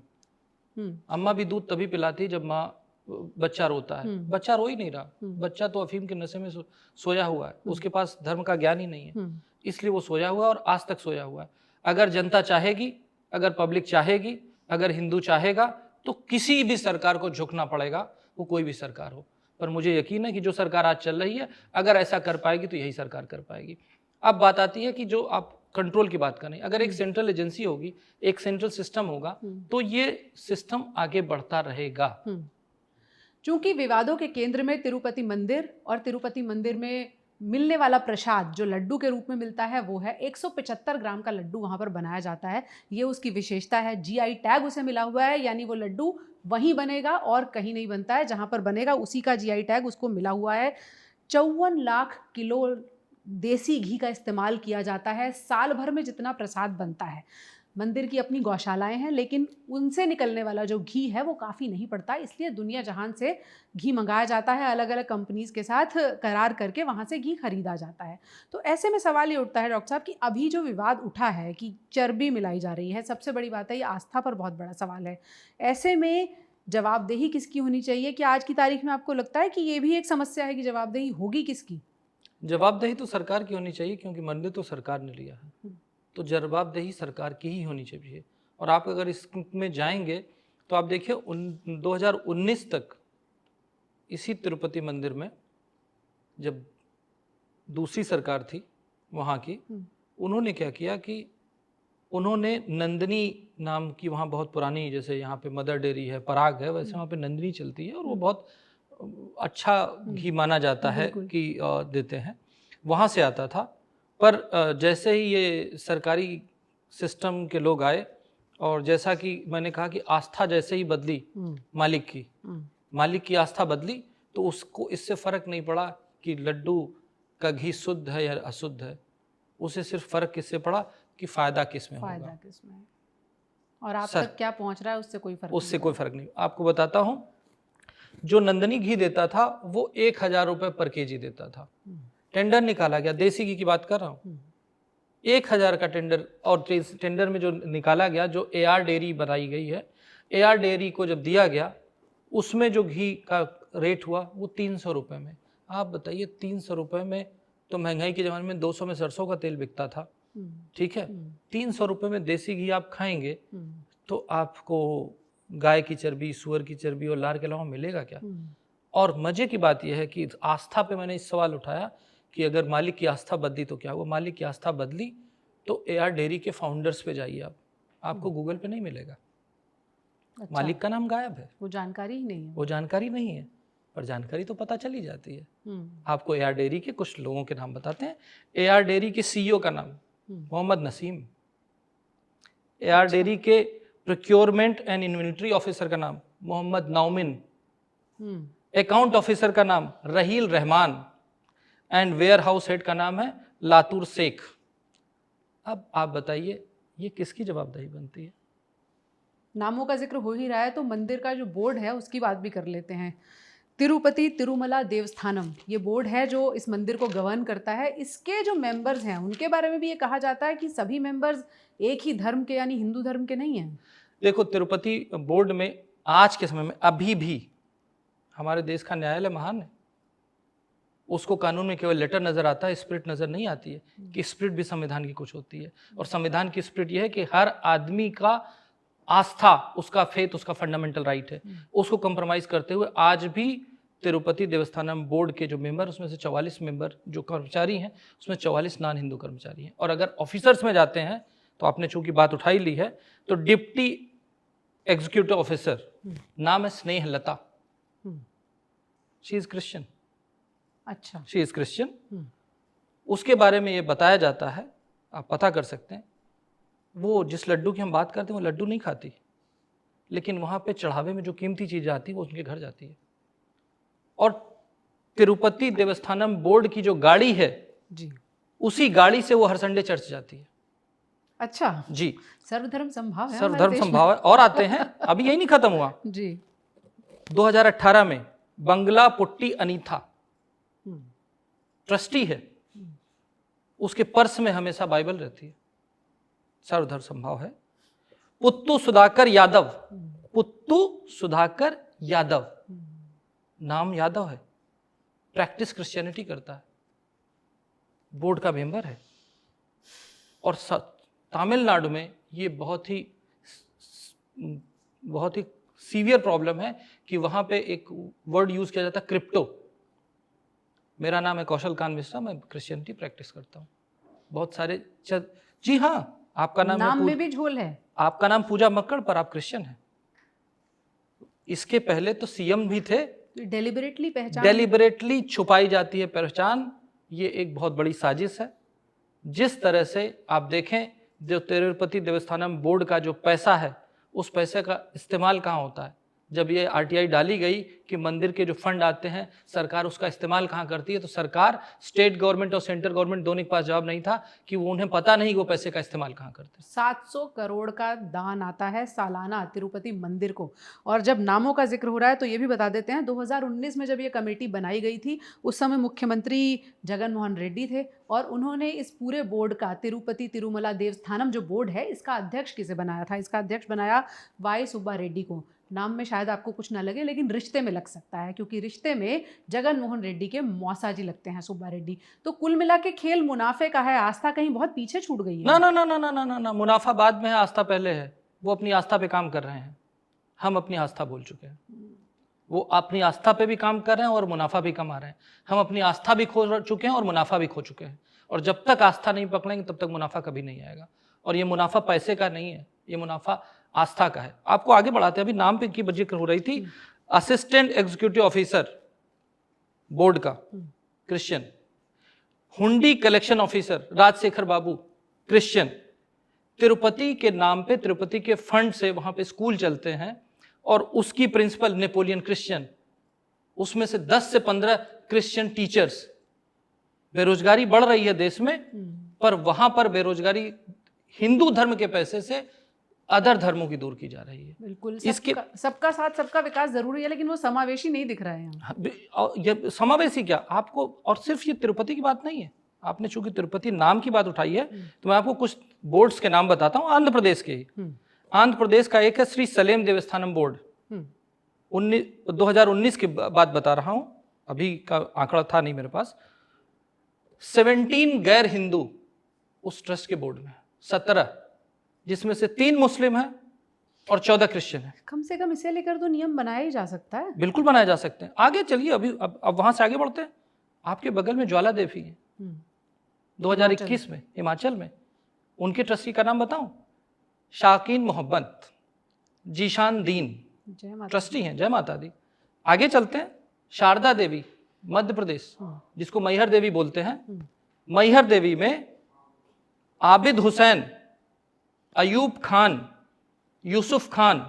अम्मा भी दूध तभी पिलाती जब माँ बच्चा रोता है। बच्चा रो ही नहीं रहा, बच्चा तो अफीम के नशे में सोया हुआ है, उसके पास धर्म का ज्ञान ही नहीं है, इसलिए वो सोया हुआ है और आज तक सोया हुआ है। अगर जनता चाहेगी, अगर पब्लिक चाहेगी, अगर हिंदू चाहेगा तो किसी भी सरकार को झुकना पड़ेगा, वो कोई भी सरकार हो। पर मुझे यकीन है कि जो सरकार आज चल रही है अगर ऐसा कर पाएगी तो यही सरकार कर पाएगी। अब बात आती है कि जो आप कंट्रोल की बात करें, अगर एक सेंट्रल एजेंसी होगी, एक सेंट्रल सिस्टम होगा तो ये सिस्टम आगे बढ़ता रहेगा। चूंकि विवादों के केंद्र में तिरुपति मंदिर, और तिरुपति मंदिर में मिलने वाला प्रसाद जो लड्डू के रूप में मिलता है वो है 175 ग्राम का लड्डू वहाँ पर बनाया जाता है। ये उसकी विशेषता है। जीआई टैग उसे मिला हुआ है, यानी वो लड्डू वहीं बनेगा और कहीं नहीं बनता है, जहाँ पर बनेगा उसी का जीआई टैग उसको मिला हुआ है। 54 लाख किलो देसी घी का इस्तेमाल किया जाता है साल भर में जितना प्रसाद बनता है। मंदिर की अपनी गौशालाएं हैं, लेकिन उनसे निकलने वाला जो घी है वो काफ़ी नहीं पड़ता, इसलिए दुनिया जहान से घी मंगाया जाता है, अलग अलग कंपनीज़ के साथ करार करके वहाँ से घी खरीदा जाता है। तो ऐसे में सवाल ये उठता है डॉक्टर साहब कि अभी जो विवाद उठा है कि चर्बी मिलाई जा रही है, सबसे बड़ी बात है ये आस्था पर बहुत बड़ा सवाल है। ऐसे में जवाबदेही किसकी होनी चाहिए? कि आज की तारीख में आपको लगता है कि ये भी एक समस्या है कि जवाबदेही होगी किसकी? जवाबदेही तो सरकार की होनी चाहिए, क्योंकि मंदिर तो सरकार ने लिया है, तो जवाबदेही सरकार की ही होनी चाहिए। और आप अगर इसमें जाएंगे तो आप देखिए 2019 तक इसी तिरुपति मंदिर में जब दूसरी सरकार थी वहाँ की, उन्होंने क्या किया कि उन्होंने नंदिनी नाम की, वहाँ बहुत पुरानी, जैसे यहाँ पे मदर डेयरी है, पराग है, वैसे वहाँ पे नंदिनी चलती है और वो बहुत अच्छा घी माना जाता है कि देते हैं, वहाँ से आता था। पर जैसे ही ये सरकारी सिस्टम के लोग आए और जैसा कि मैंने कहा कि आस्था जैसे ही बदली मालिक की आस्था बदली, तो उसको इससे फ़र्क नहीं पड़ा कि लड्डू का घी शुद्ध है या अशुद्ध है, उसे सिर्फ फ़र्क किससे पड़ा कि फ़ायदा किस में होगा, फ़ायदा किस में, और आप तक क्या पहुँच रहा है उससे कोई फ़र्क नहीं। आपको बताता हूँ, जो नंदिनी घी देता था वो 1000 रुपये पर केजी देता था। टेंडर निकाला गया, देसी घी की बात कर रहा हूँ, 1000 का टेंडर, और टेंडर में जो निकाला गया, जो AR डेयरी बनाई गई है, AR डेयरी को जब दिया गया, उसमें जो घी का रेट हुआ वो 300 रुपये में। आप बताइए 300 रुपये में, तो महंगाई के ज़माने में 200 में सरसों का तेल बिकता था, ठीक है। 300 रुपये में देसी घी आप खाएंगे तो आपको गाय की चर्बी, सुअर की चर्बी और लार के अलावा मिलेगा क्या? और मजे की बात यह है कि आस्था पे मैंने इस सवाल उठाया कि अगर मालिक की आस्था बदली तो क्या हुआ? मालिक की आस्था बदली तो AR डेयरी के फाउंडर्स पे जाइए आप, आपको गूगल पे नहीं मिलेगा। अच्छा। मालिक का नाम गायब है, वो जानकारी ही नहीं है। वो जानकारी नहीं है, पर जानकारी तो पता चली जाती है। आपको AR डेयरी के कुछ लोगों के नाम बताते हैं। AR डेयरी के CEO का नाम मोहम्मद नसीम, AR डेयरी के प्रोक्योरमेंट एंड इन्वेंट्री ऑफिसर का नाम मोहम्मद नौमिन, अकाउंट ऑफिसर का नाम Raheel Rahman, and warehouse head का नाम है लातूर शेख। अब आप बताइए ये किसकी जवाबदेही बनती है? नामों का जिक्र हो ही रहा है तो मंदिर का जो बोर्ड है उसकी बात भी कर लेते हैं। तिरुपति तिरुमला देवस्थानम ये बोर्ड है जो इस मंदिर को गवर्न करता है। इसके जो मेंबर्स हैं उनके बारे में भी ये कहा जाता है कि सभी मेंबर्स एक ही धर्म के यानी हिंदू धर्म के नहीं हैं। देखो, तिरुपति बोर्ड में आज के समय में अभी भी हमारे देश का न्यायालय महान है। उसको कानून में केवल लेटर नजर आता है, स्पिरिट नजर नहीं आती है कि स्पिरिट भी संविधान की कुछ होती है। और संविधान की स्पिरिट यह है कि हर आदमी का आस्था, उसका फेथ, उसका फंडामेंटल राइट है। उसको कंप्रोमाइज करते हुए आज भी तिरुपति देवस्थानम बोर्ड के जो मेंबर, उसमें से 44 मेंबर जो कर्मचारी हैं, उसमें 44 नॉन हिंदू कर्मचारी हैं। और अगर ऑफिसर्स में जाते हैं तो आपने चूंकि बात उठाई ली है, तो डिप्टी एग्जीक्यूटिव ऑफिसर नाम है स्नेह लता, शी इज क्रिश्चियन। अच्छा, शी इज क्रिश्चियन। उसके बारे में ये बताया जाता है, आप पता कर सकते हैं, वो जिस लड्डू की हम बात करते हैं वो लड्डू नहीं खाती, लेकिन वहां पे चढ़ावे में जो कीमती चीज आती है वो उनके घर जाती है। और तिरुपति देवस्थानम बोर्ड की जो गाड़ी है जी, उसी गाड़ी से वो हर संडे चर्च जाती है। अच्छा जी, सर्वधर्म संभाव है, सर्वधर्म संभाव है। और आते हैं, अभी यही नहीं खत्म हुआ जी। 2018 में बंगला पुट्टी अनीथा ट्रस्टी है, उसके पर्स में हमेशा बाइबल रहती है। सर्वधर्म संभाव है। पुत्तू सुधाकर यादव, पुत्तू सुधाकर यादव, नाम यादव है, प्रैक्टिस क्रिश्चियनिटी करता है, बोर्ड का मेंबर है। और तमिलनाडु में ये बहुत ही सीवियर प्रॉब्लम है कि वहां पे एक वर्ड यूज किया जाता है क्रिप्टो। मेरा नाम है कौशल कांत मिश्रा, मैं क्रिश्चियनिटी प्रैक्टिस करता हूँ। बहुत सारे जी हाँ, आपका नाम में भी झोल है। आपका नाम पूजा मक्कड़, पर आप क्रिश्चियन हैं। इसके पहले तो CM भी थे। डेलिबरेटली छुपाई जाती है पहचान। ये एक बहुत बड़ी साजिश है। जिस तरह से आप देखें, जो तिरुपति देवस्थानम बोर्ड का जो पैसा है, उस पैसे का इस्तेमाल कहाँ होता है? जब ये RTI डाली गई कि मंदिर के जो फंड आते हैं सरकार उसका इस्तेमाल कहाँ करती है, तो सरकार, स्टेट गवर्नमेंट और सेंट्रल गवर्नमेंट दोनों के पास जवाब नहीं था कि वो उन्हें पता नहीं कि वो पैसे का इस्तेमाल कहाँ करते हैं। 700 करोड़ का दान आता है सालाना तिरुपति मंदिर को। और जब नामों का जिक्र हो रहा है तो ये भी बता देते हैं, 2019 में जब ये कमेटी बनाई गई थी उस समय मुख्यमंत्री जगन मोहन रेड्डी थे और उन्होंने इस पूरे बोर्ड का, तिरुपति तिरुमला देवस्थानम जो बोर्ड है, इसका अध्यक्ष किसे बनाया था? इसका अध्यक्ष बनाया वाई सुब्बा रेड्डी को। नाम में शायद आपको कुछ ना लगे, लेकिन रिश्ते में लग सकता है, क्योंकि रिश्ते में जगन मोहन रेड्डी के मौसा जी लगते हैं, सुब्बा रेड्डी। तो कुल मिला के खेल मुनाफे का है, आस्था कहीं बहुत पीछे छूट गई है। ना ना ना ना ना ना ना ना, मुनाफा बाद में है, आस्था पहले है। वो अपनी आस्था पे काम कर रहे हैं, हम अपनी आस्था भूल चुके हैं। वो अपनी आस्था पे भी काम कर रहे हैं और मुनाफा भी कमा रहे हैं। हम अपनी आस्था भी खो चुके हैं और मुनाफा भी खो चुके हैं। और जब तक आस्था नहीं पकड़ेंगे तब तक मुनाफा कभी नहीं आएगा। और ये मुनाफा पैसे का नहीं है, ये मुनाफा आस्था का है। आपको आगे बढ़ाते हैं, अभी नाम पे की जिक्र हो रही थी। असिस्टेंट एग्जीक्यूटिव ऑफिसर बोर्ड का क्रिश्चियन, हुंडी कलेक्शन ऑफिसर राजशेखर बाबू क्रिश्चियन। तिरुपति के नाम पे, तिरुपति के फंड से वहां पे स्कूल चलते हैं और उसकी प्रिंसिपल नेपोलियन क्रिश्चियन। उसमें से 10 से 15 क्रिश्चियन टीचर्स। बेरोजगारी बढ़ रही है देश में, पर वहां पर बेरोजगारी हिंदू धर्म के पैसे से अदर धर्मों की दूर की जा रही है। बिल्कुल, सबका साथ सबका विकास जरूरी है, लेकिन वो समावेशी नहीं दिख रहा है। ये समावेशी क्या आपको, और सिर्फ ये तिरुपति की बात नहीं है, आपने चूंकि तिरुपति नाम की बात उठाई है तो मैं आपको कुछ बोर्ड्स के नाम बताता हूँ, आंध्र प्रदेश के ही। आंध्र प्रदेश का एक है श्री सलेम देवस्थानम बोर्ड, 2019 की बात बता रहा हूं, अभी का आंकड़ा था नहीं मेरे पास। 17 गैर हिंदू उस ट्रस्ट के बोर्ड में, 17, जिसमें से 3 मुस्लिम हैं और 14 क्रिश्चियन हैं। कम से कम इसे लेकर तो नियम बनाया ही जा सकता है। बिल्कुल बनाए जा सकते हैं। आगे चलिए, अभी अब वहां से आगे बढ़ते हैं। आपके बगल में ज्वाला देवी है, 2021 में हिमाचल में। उनके ट्रस्टी का नाम बताऊं? शाकीन मोहब्बत, जीशान दीन ट्रस्टी हैं। जय माता दी। आगे चलते हैं, शारदा देवी मध्य प्रदेश, जिसको मैहर देवी बोलते हैं। मैहर देवी में आबिद हुसैन, अयूब खान, यूसुफ खान,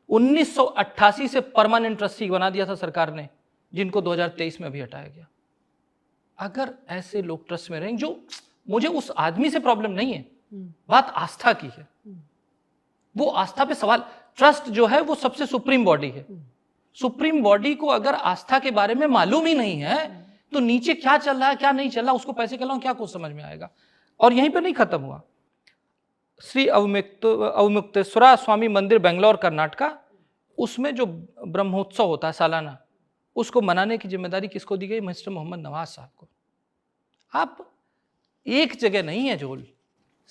1988 से परमानेंट ट्रस्टी बना दिया था सरकार ने, जिनको 2023 में भी हटाया गया। अगर ऐसे लोग ट्रस्ट में रहेंगे, जो मुझे उस आदमी से प्रॉब्लम नहीं है, बात आस्था की है। वो आस्था पे सवाल, ट्रस्ट जो है वो सबसे सुप्रीम बॉडी है। सुप्रीम बॉडी को अगर आस्था के बारे में मालूम ही नहीं है तो नीचे क्या चल रहा है क्या नहीं चल रहा, उसको पैसे खिलाओ क्या कुछ समझ में आएगा। और यहीं पे नहीं खत्म हुआ। श्री अवमुक्तेश्वरा स्वामी मंदिर बेंगलोर कर्नाटका, उसमें जो ब्रह्मोत्सव होता है सालाना, उसको मनाने की जिम्मेदारी किसको दी गई? मिस्टर मोहम्मद नवाज साहब को। आप एक जगह नहीं है झोल,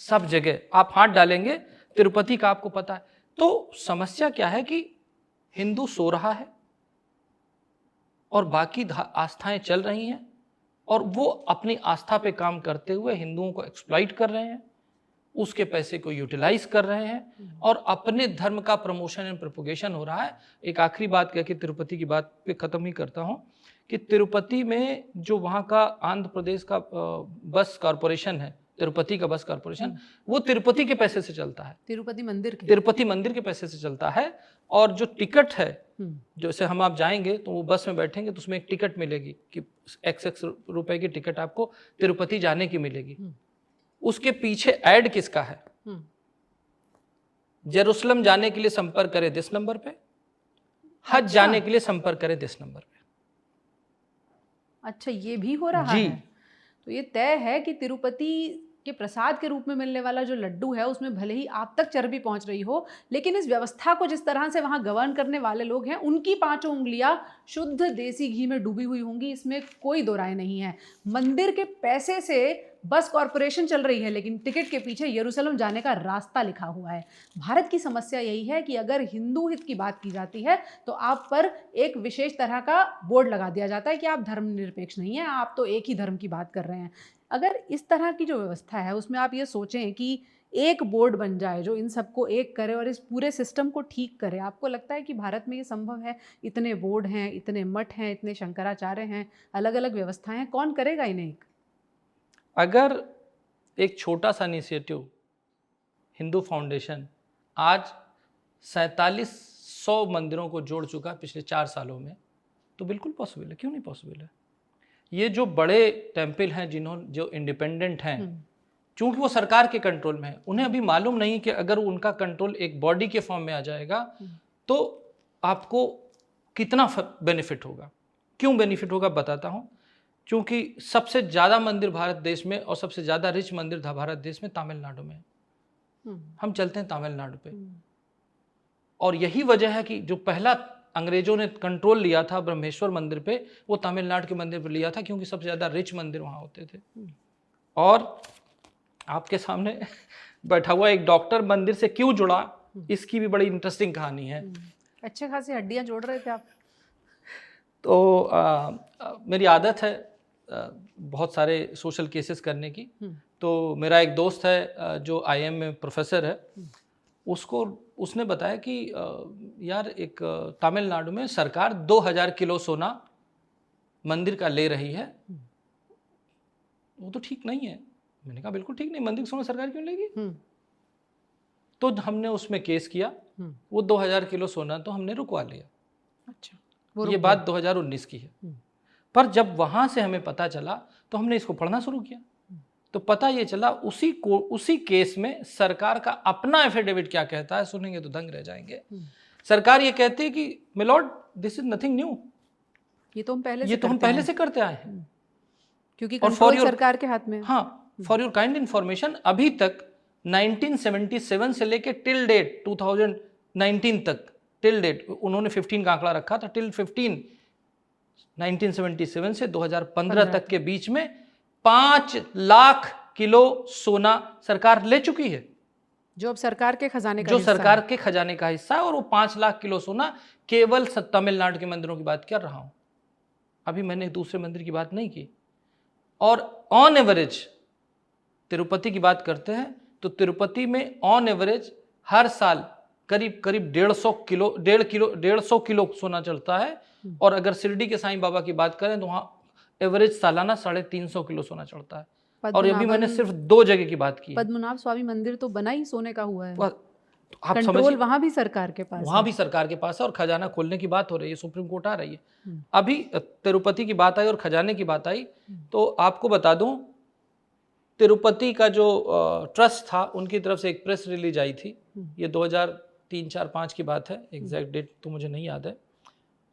सब जगह आप हाथ डालेंगे। तिरुपति का आपको पता है। तो समस्या क्या है कि हिंदू सो रहा है और बाकी आस्थाएं चल रही हैं, और वो अपनी आस्था पे काम करते हुए हिंदुओं को एक्सप्लॉइट कर रहे हैं, उसके पैसे को यूटिलाइज कर रहे हैं, और अपने धर्म का प्रमोशन एंड प्रोपोगेशन हो रहा है। एक आखिरी बात कह के तिरुपति की बात पे खत्म ही करता हूं कि तिरुपति में जो वहाँ का आंध्र प्रदेश का बस कॉरपोरेशन है, तिरुपति का बस कॉरपोरेशन, वो तिरुपति के पैसे से चलता है। तिरुपति मंदिर के पैसे से चलता है। और जो टिकट है, जैसे हम आप जाएंगे तो वो बस में बैठेंगे तो उसमें एक टिकट मिलेगी कि x रुपए की टिकट आपको तिरुपति जाने की मिलेगी। उसके पीछे ऐड किसका है? जेरूसलम जाने के लिए संपर्क करें दिस नंबर पे, हज जाने के लिए संपर्क करें दिस नंबर पे। अच्छा, ये भी हो रहा है। तो ये तय है कि तिरुपति के प्रसाद के रूप में मिलने वाला जो लड्डू है उसमें भले ही आप तक चर्बी पहुंच रही हो, लेकिन इस व्यवस्था को जिस तरह से वहां गवर्न करने वाले लोग हैं, उनकी 5 उंगलियां शुद्ध देसी घी में डूबी हुई होंगी, इसमें कोई दो राय नहीं है। मंदिर के पैसे से बस कॉरपोरेशन चल रही है, लेकिन टिकट के पीछे यरूशलेम जाने का रास्ता लिखा हुआ है। भारत की समस्या यही है कि अगर हिंदू हित की बात की जाती है तो आप पर एक विशेष तरह का बोर्ड लगा दिया जाता है कि आप धर्मनिरपेक्ष नहीं हैं, आप तो एक ही धर्म की बात कर रहे हैं। अगर इस तरह की जो व्यवस्था है उसमें आप ये सोचें कि एक बोर्ड बन जाए जो इन सबको एक करे और इस पूरे सिस्टम को ठीक करे, आपको लगता है कि भारत में ये संभव है? इतने बोर्ड हैं, इतने मठ हैं, इतने शंकराचार्य हैं, अलग अलग व्यवस्थाएं हैं, कौन करेगा इन्हें? अगर एक छोटा सा इनिशिएटिव हिंदू फाउंडेशन आज 4700 मंदिरों को जोड़ चुका है पिछले 4 सालों में, तो बिल्कुल पॉसिबल है। क्यों नहीं पॉसिबल है? ये जो बड़े टेम्पल हैं, जो इंडिपेंडेंट हैं, चूंकि वो सरकार के कंट्रोल में है, उन्हें अभी मालूम नहीं कि अगर उनका कंट्रोल एक बॉडी के फॉर्म में आ जाएगा तो आपको कितना बेनिफिट होगा। क्यों बेनिफिट होगा बताता हूँ। क्योंकि सबसे ज़्यादा मंदिर भारत देश में और सबसे ज़्यादा रिच मंदिर था भारत देश में तमिलनाडु में। हम चलते हैं तमिलनाडु पे, और यही वजह है कि जो पहला अंग्रेजों ने कंट्रोल लिया था ब्रह्मेश्वर मंदिर पे, वो तमिलनाडु के मंदिर पे लिया था, क्योंकि सबसे ज़्यादा रिच मंदिर वहाँ होते थे। और आपके सामने बैठा हुआ एक डॉक्टर मंदिर से क्यों जुड़ा, इसकी भी बड़ी इंटरेस्टिंग कहानी है। अच्छे खासी हड्डियाँ जोड़ रहे थे आप। तो मेरी आदत है बहुत सारे सोशल केसेस करने की। तो मेरा एक दोस्त है जो IIM में प्रोफेसर है, उसने बताया कि यार एक तमिलनाडु में सरकार 2000 किलो सोना मंदिर का ले रही है, वो तो ठीक नहीं है। मैंने कहा बिल्कुल ठीक नहीं, मंदिर का सोना सरकार क्यों लेगी? तो हमने उसमें केस किया, वो 2000 किलो सोना तो हमने रुकवा लिया। अच्छा, ये बात 2019 की है। पर जब वहां से हमें पता चला तो हमने इसको पढ़ना शुरू किया, तो पता ये चला उसी केस में सरकार का अपना एफिडेविट क्या कहता है, सुनेंगे तो दंग रह जाएंगे। सरकार ये कहती है कि milord this is nothing new, ये तो हम पहले से करते आए हैं। क्योंकि और कंट्रोल सरकार के हाथ में है। हाँ, फॉर योर काइंड इन्फॉर्मेशन, अभी तक 1977 से लेके टिल डेट 2019 तक, टिल डेट उन्होंने 15 का आंकड़ा रखा था, टिल 15 1977 से 2015 तक के बीच में 5 लाख किलो सोना सरकार ले चुकी है, जो अब सरकार के खजाने का जो हिस्सा सरकार है। के खजाने का हिस्सा है। और वो 5 लाख किलो सोना केवल तमिलनाडु के मंदिरों की बात कर रहा हूं, अभी मैंने दूसरे मंदिर की बात नहीं की। और ऑन एवरेज तिरुपति की बात करते हैं तो तिरुपति में ऑन एवरेज हर साल करीब करीब 150 किलो सोना चलता है। और अगर शिरडी के साईं बाबा की बात करें तो वहां एवरेज सालाना 350 किलो सोना चढ़ता है। और अभी मैंने सिर्फ 2 जगह की बात की है। पद्मनाभ स्वामी मंदिर तो बना ही सोने का हुआ है, तो आप कंट्रोल वहां भी सरकार के पास वहां है। भी सरकार के पास है और खजाना खोलने की बात हो रही है, सुप्रीम कोर्ट आ रही है। अभी तिरुपति की बात आई और खजाने की बात आई तो आपको बता दूं, तिरुपति का जो ट्रस्ट था उनकी तरफ से एक प्रेस रिलीज आई थी, ये 2003-4-5 की बात है, एग्जैक्ट डेट तो मुझे नहीं याद है।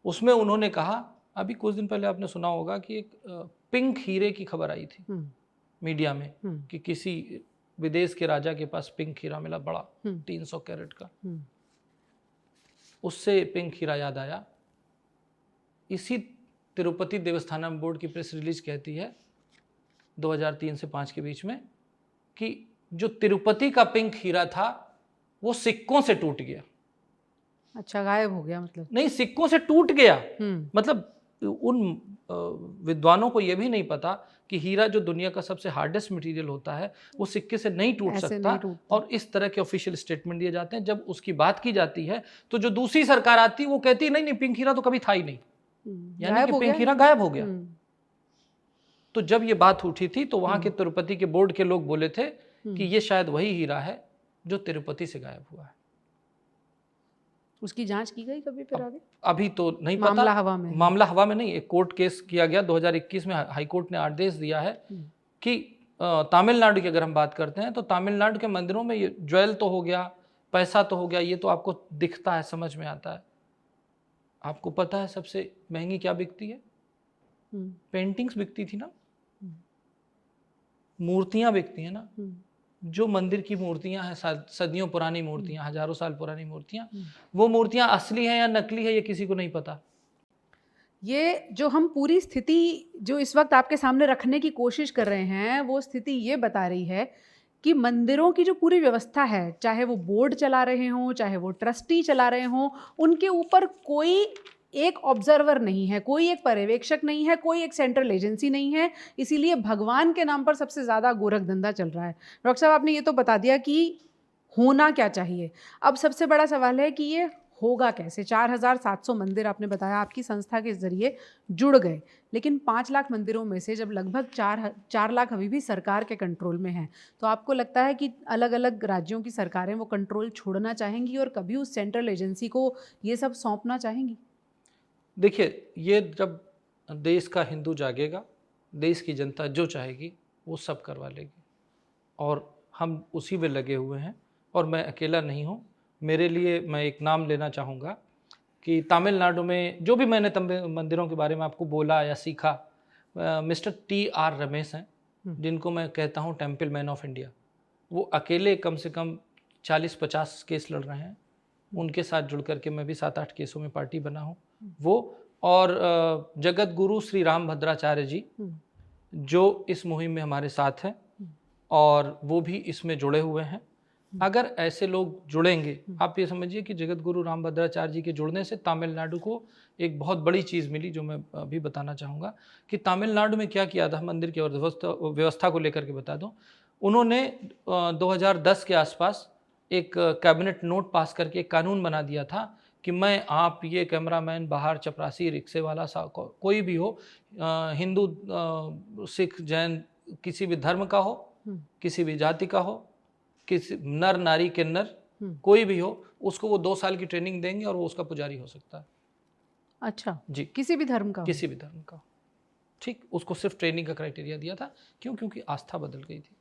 उसमें उन्होंने कहा, अभी कुछ दिन पहले आपने सुना होगा कि एक पिंक हीरे की खबर आई थी मीडिया में कि किसी विदेश के राजा के पास पिंक हीरा मिला, बड़ा 300 कैरेट का। उससे पिंक हीरा याद आया, इसी तिरुपति देवस्थानम बोर्ड की प्रेस रिलीज कहती है 2003 से 5 के बीच में कि जो तिरुपति का पिंक हीरा था वो सिक्कों से टूट गया। अच्छा, गायब हो गया मतलब? नहीं, सिक्कों से टूट गया। मतलब उन विद्वानों को यह भी नहीं पता कि हीरा जो दुनिया का सबसे हार्डेस्ट मटेरियल होता है वो सिक्के से नहीं टूट सकता। और इस तरह के ऑफिशियल स्टेटमेंट दिए जाते हैं। जब उसकी बात की जाती है तो जो दूसरी सरकार आती है वो कहती है नहीं नहीं, पिंक हीरा तो कभी था ही नहीं, यानी कि पिंक हीरा गायब हो गया। तो जब ये बात उठी थी तो वहां के तिरुपति के बोर्ड के लोग बोले थे कि ये शायद वही हीरा है जो तिरुपति से गायब हुआ है। उसकी जांच की गई कभी फिर आगे? अभी तो नहीं पता, मामला हवा में नहीं। एक कोर्ट केस किया गया 2021 में, हाई कोर्ट ने आदेश दिया है कि तमिलनाडु की अगर हम बात करते हैं तो तमिलनाडु के मंदिरों में ये ज्वेल तो हो गया, पैसा तो हो गया, ये तो आपको दिखता है, समझ में आता है। आपको पता है सबसे महंगी क्या बिकती है? पेंटिंग्स बिकती थी ना, मूर्तियां बिकती हैं ना। जो मंदिर की मूर्तियां हैं, सदियों पुरानी मूर्तियां, हजारों साल पुरानी मूर्तियां, वो मूर्तियां असली हैं या नकली है ये किसी को नहीं पता। ये जो हम पूरी स्थिति जो इस वक्त आपके सामने रखने की कोशिश कर रहे हैं वो स्थिति ये बता रही है कि मंदिरों की जो पूरी व्यवस्था है, चाहे वो बोर्ड चला रहे हों, चाहे वो ट्रस्टी चला रहे हों, उनके ऊपर कोई एक ऑब्जर्वर नहीं है, कोई एक पर्यवेक्षक नहीं है, कोई एक सेंट्रल एजेंसी नहीं है। इसीलिए भगवान के नाम पर सबसे ज़्यादा गोरख धंधा चल रहा है। डॉक्टर साहब, आपने ये तो बता दिया कि होना क्या चाहिए। अब सबसे बड़ा सवाल है कि ये होगा कैसे। 4700 मंदिर आपने बताया आपकी संस्था के जरिए जुड़ गए, लेकिन 5 लाख मंदिरों में से जब लगभग 4 लाख अभी भी सरकार के कंट्रोल में हैं, तो आपको लगता है कि अलग अलग राज्यों की सरकारें वो कंट्रोल छोड़ना चाहेंगी और कभी उस सेंट्रल एजेंसी को ये सब सौंपना चाहेंगी? देखिए, ये जब देश का हिंदू जागेगा, देश की जनता जो चाहेगी वो सब करवा लेगी, और हम उसी में लगे हुए हैं। और मैं अकेला नहीं हूँ। मेरे लिए मैं एक नाम लेना चाहूँगा कि तमिलनाडु में जो भी मैंने मंदिरों के बारे में आपको बोला या सीखा, मिस्टर TR रमेश हैं, जिनको मैं कहता हूँ टेम्पल मैन ऑफ इंडिया। वो अकेले कम से कम 40-50 केस लड़ रहे हैं। उनके साथ जुड़ करके मैं भी 7-8 केसों में पार्टी बना हूँ। वो और जगत गुरु श्री राम भद्राचार्य जी जो इस मुहिम में हमारे साथ हैं और वो भी इसमें जुड़े हुए हैं। अगर ऐसे लोग जुड़ेंगे, आप ये समझिए कि जगत गुरु राम भद्राचार्य जी के जुड़ने से तमिलनाडु को एक बहुत बड़ी चीज़ मिली, जो मैं अभी बताना चाहूँगा कि तमिलनाडु में क्या किया था मंदिर की व्यवस्था को लेकर के बता दूँ। उन्होंने 2010 के आसपास एक कैबिनेट नोट पास करके एक कानून बना दिया था कि मैं, आप, ये कैमरामैन, बाहर चपरासी, रिक्शे वाला, कोई भी हो, हिंदू, सिख, जैन, किसी भी धर्म का हो, किसी भी जाति का हो, किसी नर नारी किन्नर कोई भी हो, उसको वो 2 साल की ट्रेनिंग देंगे और वो उसका पुजारी हो सकता है। अच्छा जी, किसी भी धर्म का? किसी भी धर्म का, ठीक। उसको सिर्फ ट्रेनिंग का क्राइटेरिया दिया था। क्यों? क्योंकि आस्था बदल गई थी।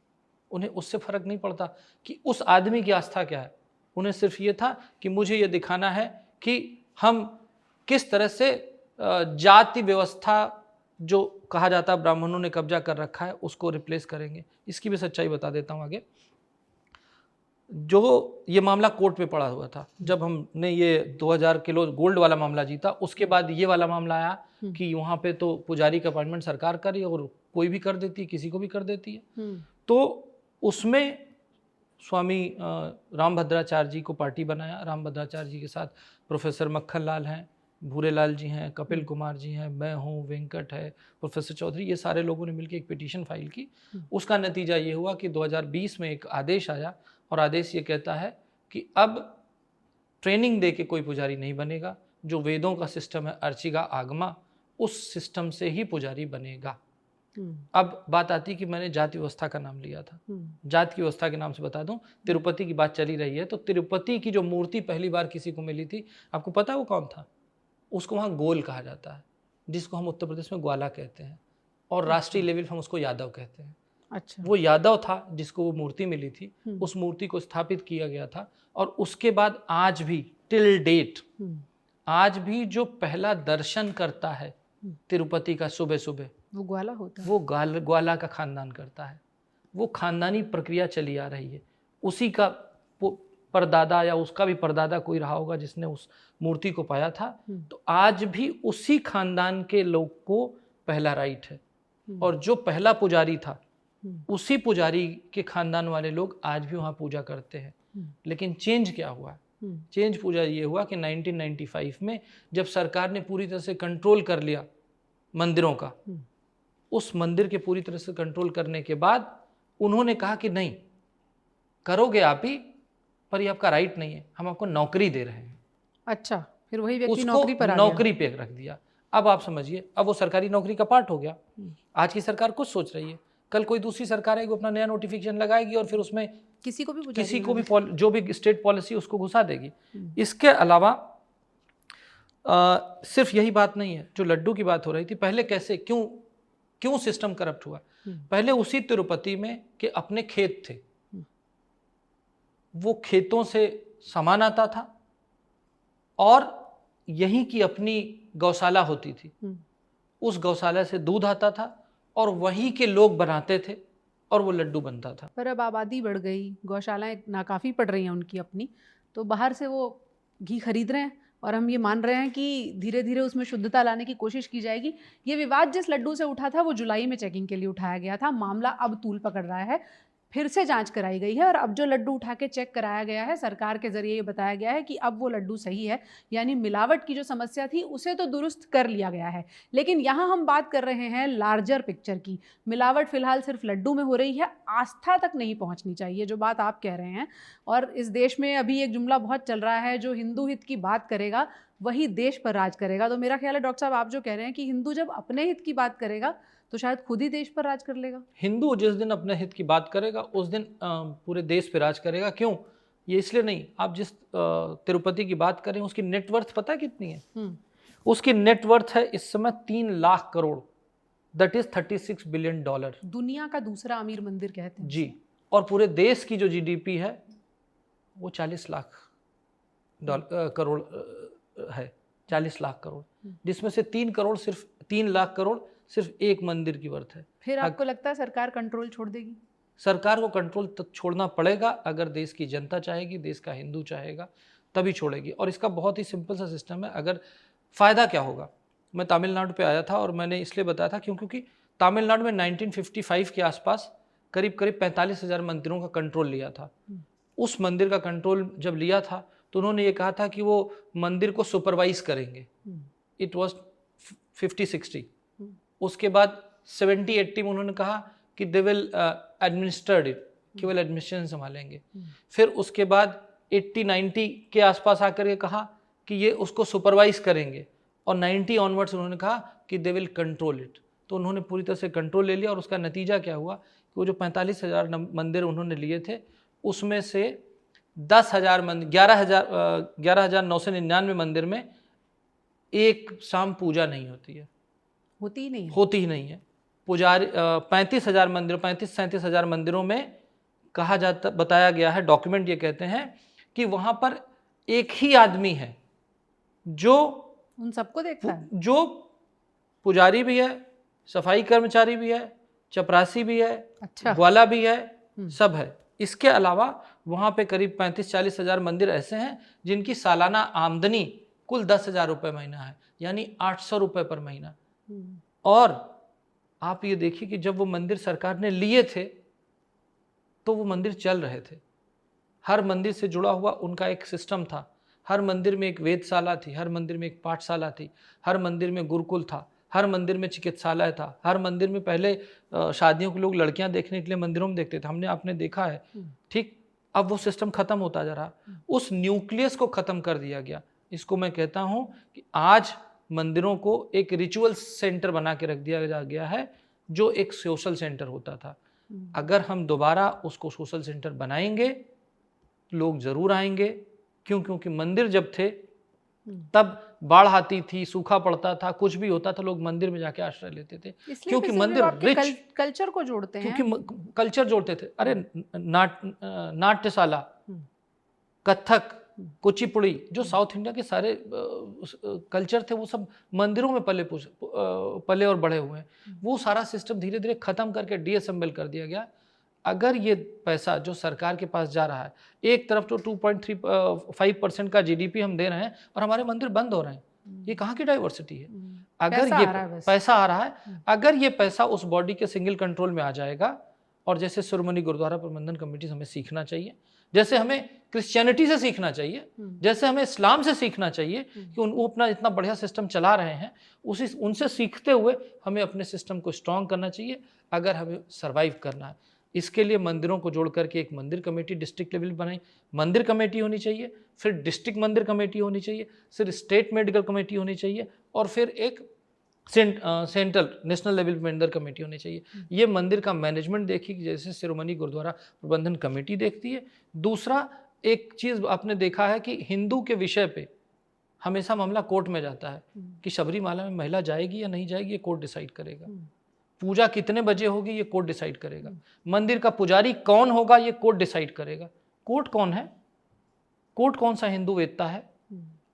उन्हें उससे फर्क नहीं पड़ता कि उस आदमी की आस्था क्या है। उन्हें सिर्फ ये था कि मुझे ये दिखाना है कि हम किस तरह से जाति व्यवस्था जो कहा जाता है ब्राह्मणों ने कब्जा कर रखा है उसको रिप्लेस करेंगे। इसकी भी सच्चाई बता देता हूँ आगे। जो ये मामला कोर्ट में पड़ा हुआ था, जब हमने ये 2000 किलो गोल्ड वाला मामला जीता, उसके बाद ये वाला मामला आया कि वहाँ पे तो पुजारी का अपॉइंटमेंट सरकार करी और कोई भी कर देती है, किसी को भी कर देती है। तो उसमें स्वामी रामभद्राचार्य जी को पार्टी बनाया। रामभद्राचार्य जी के साथ प्रोफेसर मक्खन लाल हैं, भूरेलाल जी हैं, कपिल कुमार जी हैं, मैं हूँ, वेंकट है, प्रोफेसर चौधरी, ये सारे लोगों ने मिलकर एक पिटीशन फाइल की। उसका नतीजा ये हुआ कि 2020 में एक आदेश आया और आदेश ये कहता है कि अब ट्रेनिंग दे के कोई पुजारी नहीं बनेगा। जो वेदों का सिस्टम है अर्चिका आगमा, उस सिस्टम से ही पुजारी बनेगा। अब बात आती कि मैंने जाति व्यवस्था का नाम लिया था। जाति की व्यवस्था के नाम से बता दूं, तिरुपति की बात चली रही है, तो तिरुपति की जो मूर्ति पहली बार किसी को मिली थी, आपको पता है वो कौन था? उसको वहाँ गोल कहा जाता है, जिसको हम उत्तर प्रदेश में ग्वाला कहते हैं, और राष्ट्रीय लेवल पर हम उसको यादव कहते हैं। अच्छा। वो यादव था जिसको वो मूर्ति मिली थी, उस मूर्ति को स्थापित किया गया था। और उसके बाद आज भी टिल डेट आज भी जो पहला दर्शन करता है तिरुपति का सुबह सुबह, वो ग्वाला होता है। वो ग्वाला का खानदान करता है। वो खानदानी प्रक्रिया चली आ रही है। उसी का परदादा या उसका भी परदादा कोई रहा होगा जिसने उस मूर्ति को पाया था। तो आज भी उसी खानदान के लोग को पहला राइट है। और जो पहला पुजारी था उसी पुजारी के खानदान वाले लोग आज भी वहाँ पूजा करते हैं। लेकिन चेंज क्या हुआ? चेंज पूजा ये हुआ कि 1995 में जब सरकार ने पूरी तरह से कंट्रोल कर लिया मंदिरों का, उस मंदिर के पूरी तरह से कंट्रोल करने के बाद उन्होंने कहा कि नहीं, करोगे आप ही, पर ये आपका राइट नहीं है, हम आपको नौकरी दे रहे हैं। अच्छा, फिर वही व्यक्ति उसको नौकरी पर आ गया। नौकरी पे रख दिया। अब आप समझिए, अब वो सरकारी नौकरी का पार्ट हो गया। आज की सरकार कुछ सोच रही है, कल कोई दूसरी सरकार आएगी, अपना नया नोटिफिकेशन लगाएगी और फिर उसमें किसी को भी जो भी स्टेट पॉलिसी उसको घुसा देगी। इसके अलावा सिर्फ यही बात नहीं है, जो लड्डू की बात हो रही थी, पहले कैसे क्यों सिस्टम करप्ट हुआ? पहले उसी तिरुपति में के अपने खेत थे, वो खेतों से सामान आता था और यहीं की अपनी गौशाला होती थी, उस गौशाला से दूध आता था और वहीं के लोग बनाते थे और वो लड्डू बनता था। पर अब आबादी बढ़ गई, गौशालाएं नाकाफ़ी पड़ रही हैं उनकी अपनी, तो बाहर से वो घी खरीद रहे हैं और हम ये मान रहे हैं कि धीरे धीरे उसमें शुद्धता लाने की कोशिश की जाएगी। ये विवाद जिस लड्डू से उठा था वो जुलाई में चेकिंग के लिए उठाया गया था। मामला अब तूल पकड़ रहा है, फिर से जांच कराई गई है और अब जो लड्डू उठा के चेक कराया गया है, सरकार के जरिए ये बताया गया है कि अब वो लड्डू सही है, यानी मिलावट की जो समस्या थी उसे तो दुरुस्त कर लिया गया है। लेकिन यहाँ हम बात कर रहे हैं लार्जर पिक्चर की। मिलावट फिलहाल सिर्फ लड्डू में हो रही है, आस्था तक नहीं पहुँचनी चाहिए, जो बात आप कह रहे हैं। और इस देश में अभी एक जुमला बहुत चल रहा है, जो हिंदू हित की बात करेगा वही देश पर राज करेगा। तो मेरा ख्याल है डॉक्टर साहब, आप जो कह रहे हैं कि हिंदू जब अपने हित की बात करेगा तो शायद खुद ही देश पर राज कर लेगा। हिंदू जिस दिन अपने हित की बात करेगा उस दिन पूरे देश पर राज करेगा। क्यों? ये इसलिए नहीं, आप जिस तिरुपति की बात करें उसकी नेटवर्थ पता है कितनी है? उसकी नेटवर्थ है इस समय 3 lakh crore, that is $36 billion. दुनिया का दूसरा अमीर मंदिर कहते हैं जी। और पूरे देश की जो जीडीपी है वो 40 लाख करोड़ है, 40 लाख करोड़, जिसमें से 3 लाख करोड़ सिर्फ एक मंदिर की वर्थ है। फिर आपको लगता है सरकार कंट्रोल छोड़ देगी? सरकार को कंट्रोल तक छोड़ना पड़ेगा। अगर देश की जनता चाहेगी, देश का हिंदू चाहेगा, तभी छोड़ेगी। और इसका बहुत ही सिंपल सा सिस्टम है। अगर फ़ायदा क्या होगा, मैं तमिलनाडु पे आया था और मैंने इसलिए बताया था क्योंकि तमिलनाडु में 1955 के आसपास करीब 45,000 मंदिरों का कंट्रोल लिया था। उस मंदिर का कंट्रोल जब लिया था तो उन्होंने ये कहा था कि वो मंदिर को सुपरवाइज करेंगे। It was 50-60। उसके बाद 70-80 में उन्होंने कहा कि दे विल एडमिनिस्टर्ड इट, केवल एडमिनिस्ट्रेशन संभालेंगे। फिर उसके बाद 80-90 के आसपास आकर के कहा कि ये उसको सुपरवाइज करेंगे, और 90 ऑनवर्ड्स उन्होंने कहा कि दे विल कंट्रोल इट। तो उन्होंने पूरी तरह से कंट्रोल ले लिया और उसका नतीजा क्या हुआ कि वो जो 45,000 मंदिर उन्होंने लिए थे उसमें से 10,000 मंदिर, 11,999 मंदिर में एक शाम पूजा नहीं होती है, होती ही नहीं है। पुजारी 35,000 मंदिरों में कहा जाता, बताया गया है, डॉक्यूमेंट ये कहते हैं कि वहां पर एक ही आदमी है जो उन सबको देखता है, जो पुजारी भी है, सफाई कर्मचारी भी है, चपरासी भी है, अच्छा। ग्वाला भी है, सब है। इसके अलावा वहाँ पे करीब 35-40 हज़ार मंदिर ऐसे हैं जिनकी सालाना आमदनी कुल 10,000 रुपये महीना है, यानी 800 रुपये पर महीना। और आप ये देखिए कि जब वो मंदिर सरकार ने लिए थे तो वो मंदिर चल रहे थे। हर मंदिर से जुड़ा हुआ उनका एक सिस्टम था। हर मंदिर में एक वेदशाला थी, हर मंदिर में एक पाठशाला थी, हर मंदिर में गुरुकुल था, हर मंदिर में चिकित्सालय था, हर मंदिर में पहले शादियों के लोग लड़कियां देखने के लिए मंदिरों में देखते थे, हमने आपने देखा है, ठीक। अब वो सिस्टम खत्म होता जा रहा, उस न्यूक्लियस को खत्म कर दिया गया। इसको मैं कहता हूं कि आज मंदिरों को एक रिचुअल सेंटर बना के रख दिया गया है, जो एक सोशल सेंटर होता था। अगर हम दोबारा उसको सोशल सेंटर बनाएंगे, लोग जरूर आएंगे। क्योंकि मंदिर जब थे तब बाढ़ आती थी, सूखा पड़ता था, कुछ भी होता था, लोग मंदिर में जाके आश्रय लेते थे, क्योंकि मंदिर रिच कल्चर को जोड़ते हैं, क्योंकि कल्चर जोड़ते थे। अरे नाट्यशाला, कथक, कुचिपुड़ी, जो साउथ इंडिया के सारे कल्चर थे वो सब मंदिरों में पले और बड़े हुए हैं। वो सारा सिस्टम धीरे धीरे खत्म करके डीअसेंबल कर दिया गया। अगर ये पैसा जो सरकार के पास जा रहा है, एक तरफ तो 2.35% का जीडीपी हम दे रहे हैं और हमारे मंदिर बंद हो रहे हैं, ये कहाँ की डाइवर्सिटी है? अगर ये पैसा आ रहा है, अगर ये पैसा उस बॉडी के सिंगल कंट्रोल में आ जाएगा, और जैसे शिरोमणि गुरुद्वारा प्रबंधन कमेटी से हमें सीखना चाहिए, जैसे हमें क्रिश्चियनिटी से सीखना चाहिए, जैसे हमें इस्लाम से सीखना चाहिए कि वो अपना इतना बढ़िया सिस्टम चला रहे हैं, उनसे सीखते हुए हमें अपने सिस्टम को स्ट्रॉन्ग करना चाहिए अगर हमें सर्वाइव करना है। इसके लिए मंदिरों को जोड़ करके एक मंदिर कमेटी डिस्ट्रिक्ट लेवल बनाई, मंदिर कमेटी होनी चाहिए, फिर डिस्ट्रिक्ट मंदिर कमेटी होनी चाहिए, फिर स्टेट मेडिकल कमेटी होनी चाहिए, और फिर एक सेंट्रल नेशनल लेवल मंदिर कमेटी होनी चाहिए। ये मंदिर का मैनेजमेंट देखिए जैसे शिरोमणि गुरुद्वारा प्रबंधन कमेटी देखती है। दूसरा, एक चीज़ आपने देखा है कि हिंदू के विषय पे हमेशा मामला कोर्ट में जाता है कि शबरीमाला में महिला जाएगी या नहीं जाएगी, ये कोर्ट डिसाइड करेगा। पूजा कितने बजे होगी, ये कोर्ट डिसाइड करेगा। मंदिर का पुजारी कौन होगा, ये कोर्ट डिसाइड करेगा। कोर्ट कौन है? कोर्ट कौन सा हिंदू वेदता है?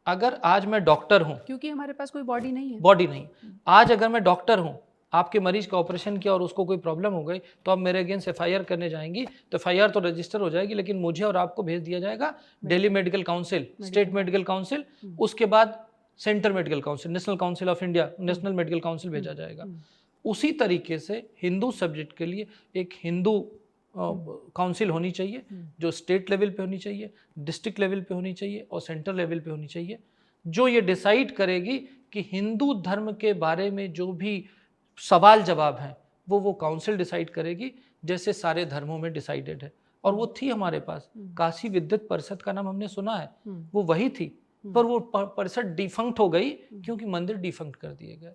अगर आज मैं डॉक्टर हूं, क्योंकि हमारे पास कोई बॉडी नहीं है, बॉडी नहीं, आज अगर मैं डॉक्टर हूं, आपके मरीज का ऑपरेशन किया और उसको कोई प्रॉब्लम हो गई, तो आप मेरे अगेंस्ट एफआईआर करने जाएंगी, तो एफआईआर तो रजिस्टर हो जाएगी, लेकिन मुझे और आपको भेज दिया जाएगा Delhi medical council, state medical council, उसके बाद central medical council, national council of India, national medical council भेजा जाएगा। उसी तरीके से हिंदू सब्जेक्ट के लिए एक हिंदू काउंसिल होनी चाहिए, जो स्टेट लेवल पे होनी चाहिए, डिस्ट्रिक्ट लेवल पे होनी चाहिए और सेंट्रल लेवल पे होनी चाहिए, जो ये डिसाइड करेगी कि हिंदू धर्म के बारे में जो भी सवाल जवाब हैं वो काउंसिल डिसाइड करेगी, जैसे सारे धर्मों में डिसाइडेड है। और वो थी हमारे पास, काशी विद्युत परिषद का नाम हमने सुना है, वो वही थी, पर वो परिषद डिफंक्ट हो गई क्योंकि मंदिर डिफंक्ट कर दिए गए।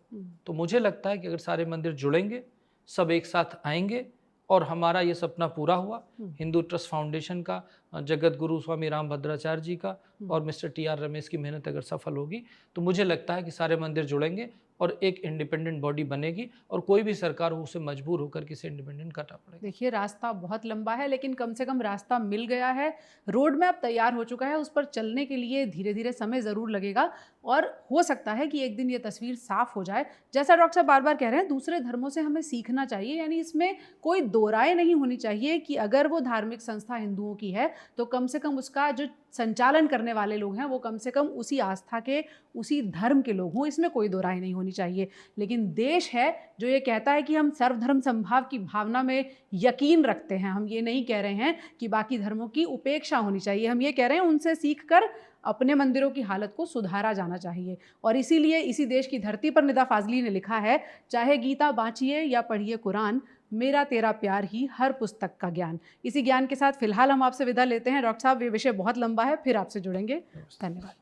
तो मुझे लगता है कि अगर सारे मंदिर जुड़ेंगे, सब एक साथ आएंगे और हमारा ये सपना पूरा हुआ, हिंदू ट्रस्ट फाउंडेशन का, जगत गुरु स्वामी राम भद्राचार्य जी का और मिस्टर टी.आर. रमेश की मेहनत अगर सफल होगी, तो मुझे लगता है कि सारे मंदिर जुड़ेंगे और एक इंडिपेंडेंट बॉडी बनेगी और कोई भी सरकार उसे मजबूर होकर किसी इंडिपेंडेंट करना पड़ेगा। देखिए, रास्ता बहुत लंबा है, लेकिन कम से कम रास्ता मिल गया है, रोड मैप तैयार हो चुका है। उस पर चलने के लिए धीरे धीरे समय ज़रूर लगेगा और हो सकता है कि एक दिन ये तस्वीर साफ हो जाए। जैसा डॉक्टर साहब बार बार कह रहे हैं, दूसरे धर्मों से हमें सीखना चाहिए, यानी इसमें कोई दो राय नहीं होनी चाहिए कि अगर वो धार्मिक संस्था हिंदुओं की है तो कम से कम उसका जो संचालन करने वाले लोग हैं वो कम से कम उसी आस्था के, उसी धर्म के लोग हों, इसमें कोई दो राय नहीं होनी चाहिए। लेकिन देश है जो ये कहता है कि हम सर्वधर्म समभाव की भावना में यकीन रखते हैं। हम ये नहीं कह रहे हैं कि बाकी धर्मों की उपेक्षा होनी चाहिए, हम ये कह रहे हैं उनसे सीख कर अपने मंदिरों की हालत को सुधारा जाना चाहिए। और इसीलिए इसी देश की धरती पर निदा फाजली ने लिखा है, चाहे गीता बाँचिए या पढ़िए कुरान, मेरा तेरा प्यार ही हर पुस्तक का ज्ञान। इसी ज्ञान के साथ फिलहाल हम आपसे विदा लेते हैं। डॉक्टर साहब, ये विषय बहुत लंबा है, फिर आपसे जुड़ेंगे। धन्यवाद।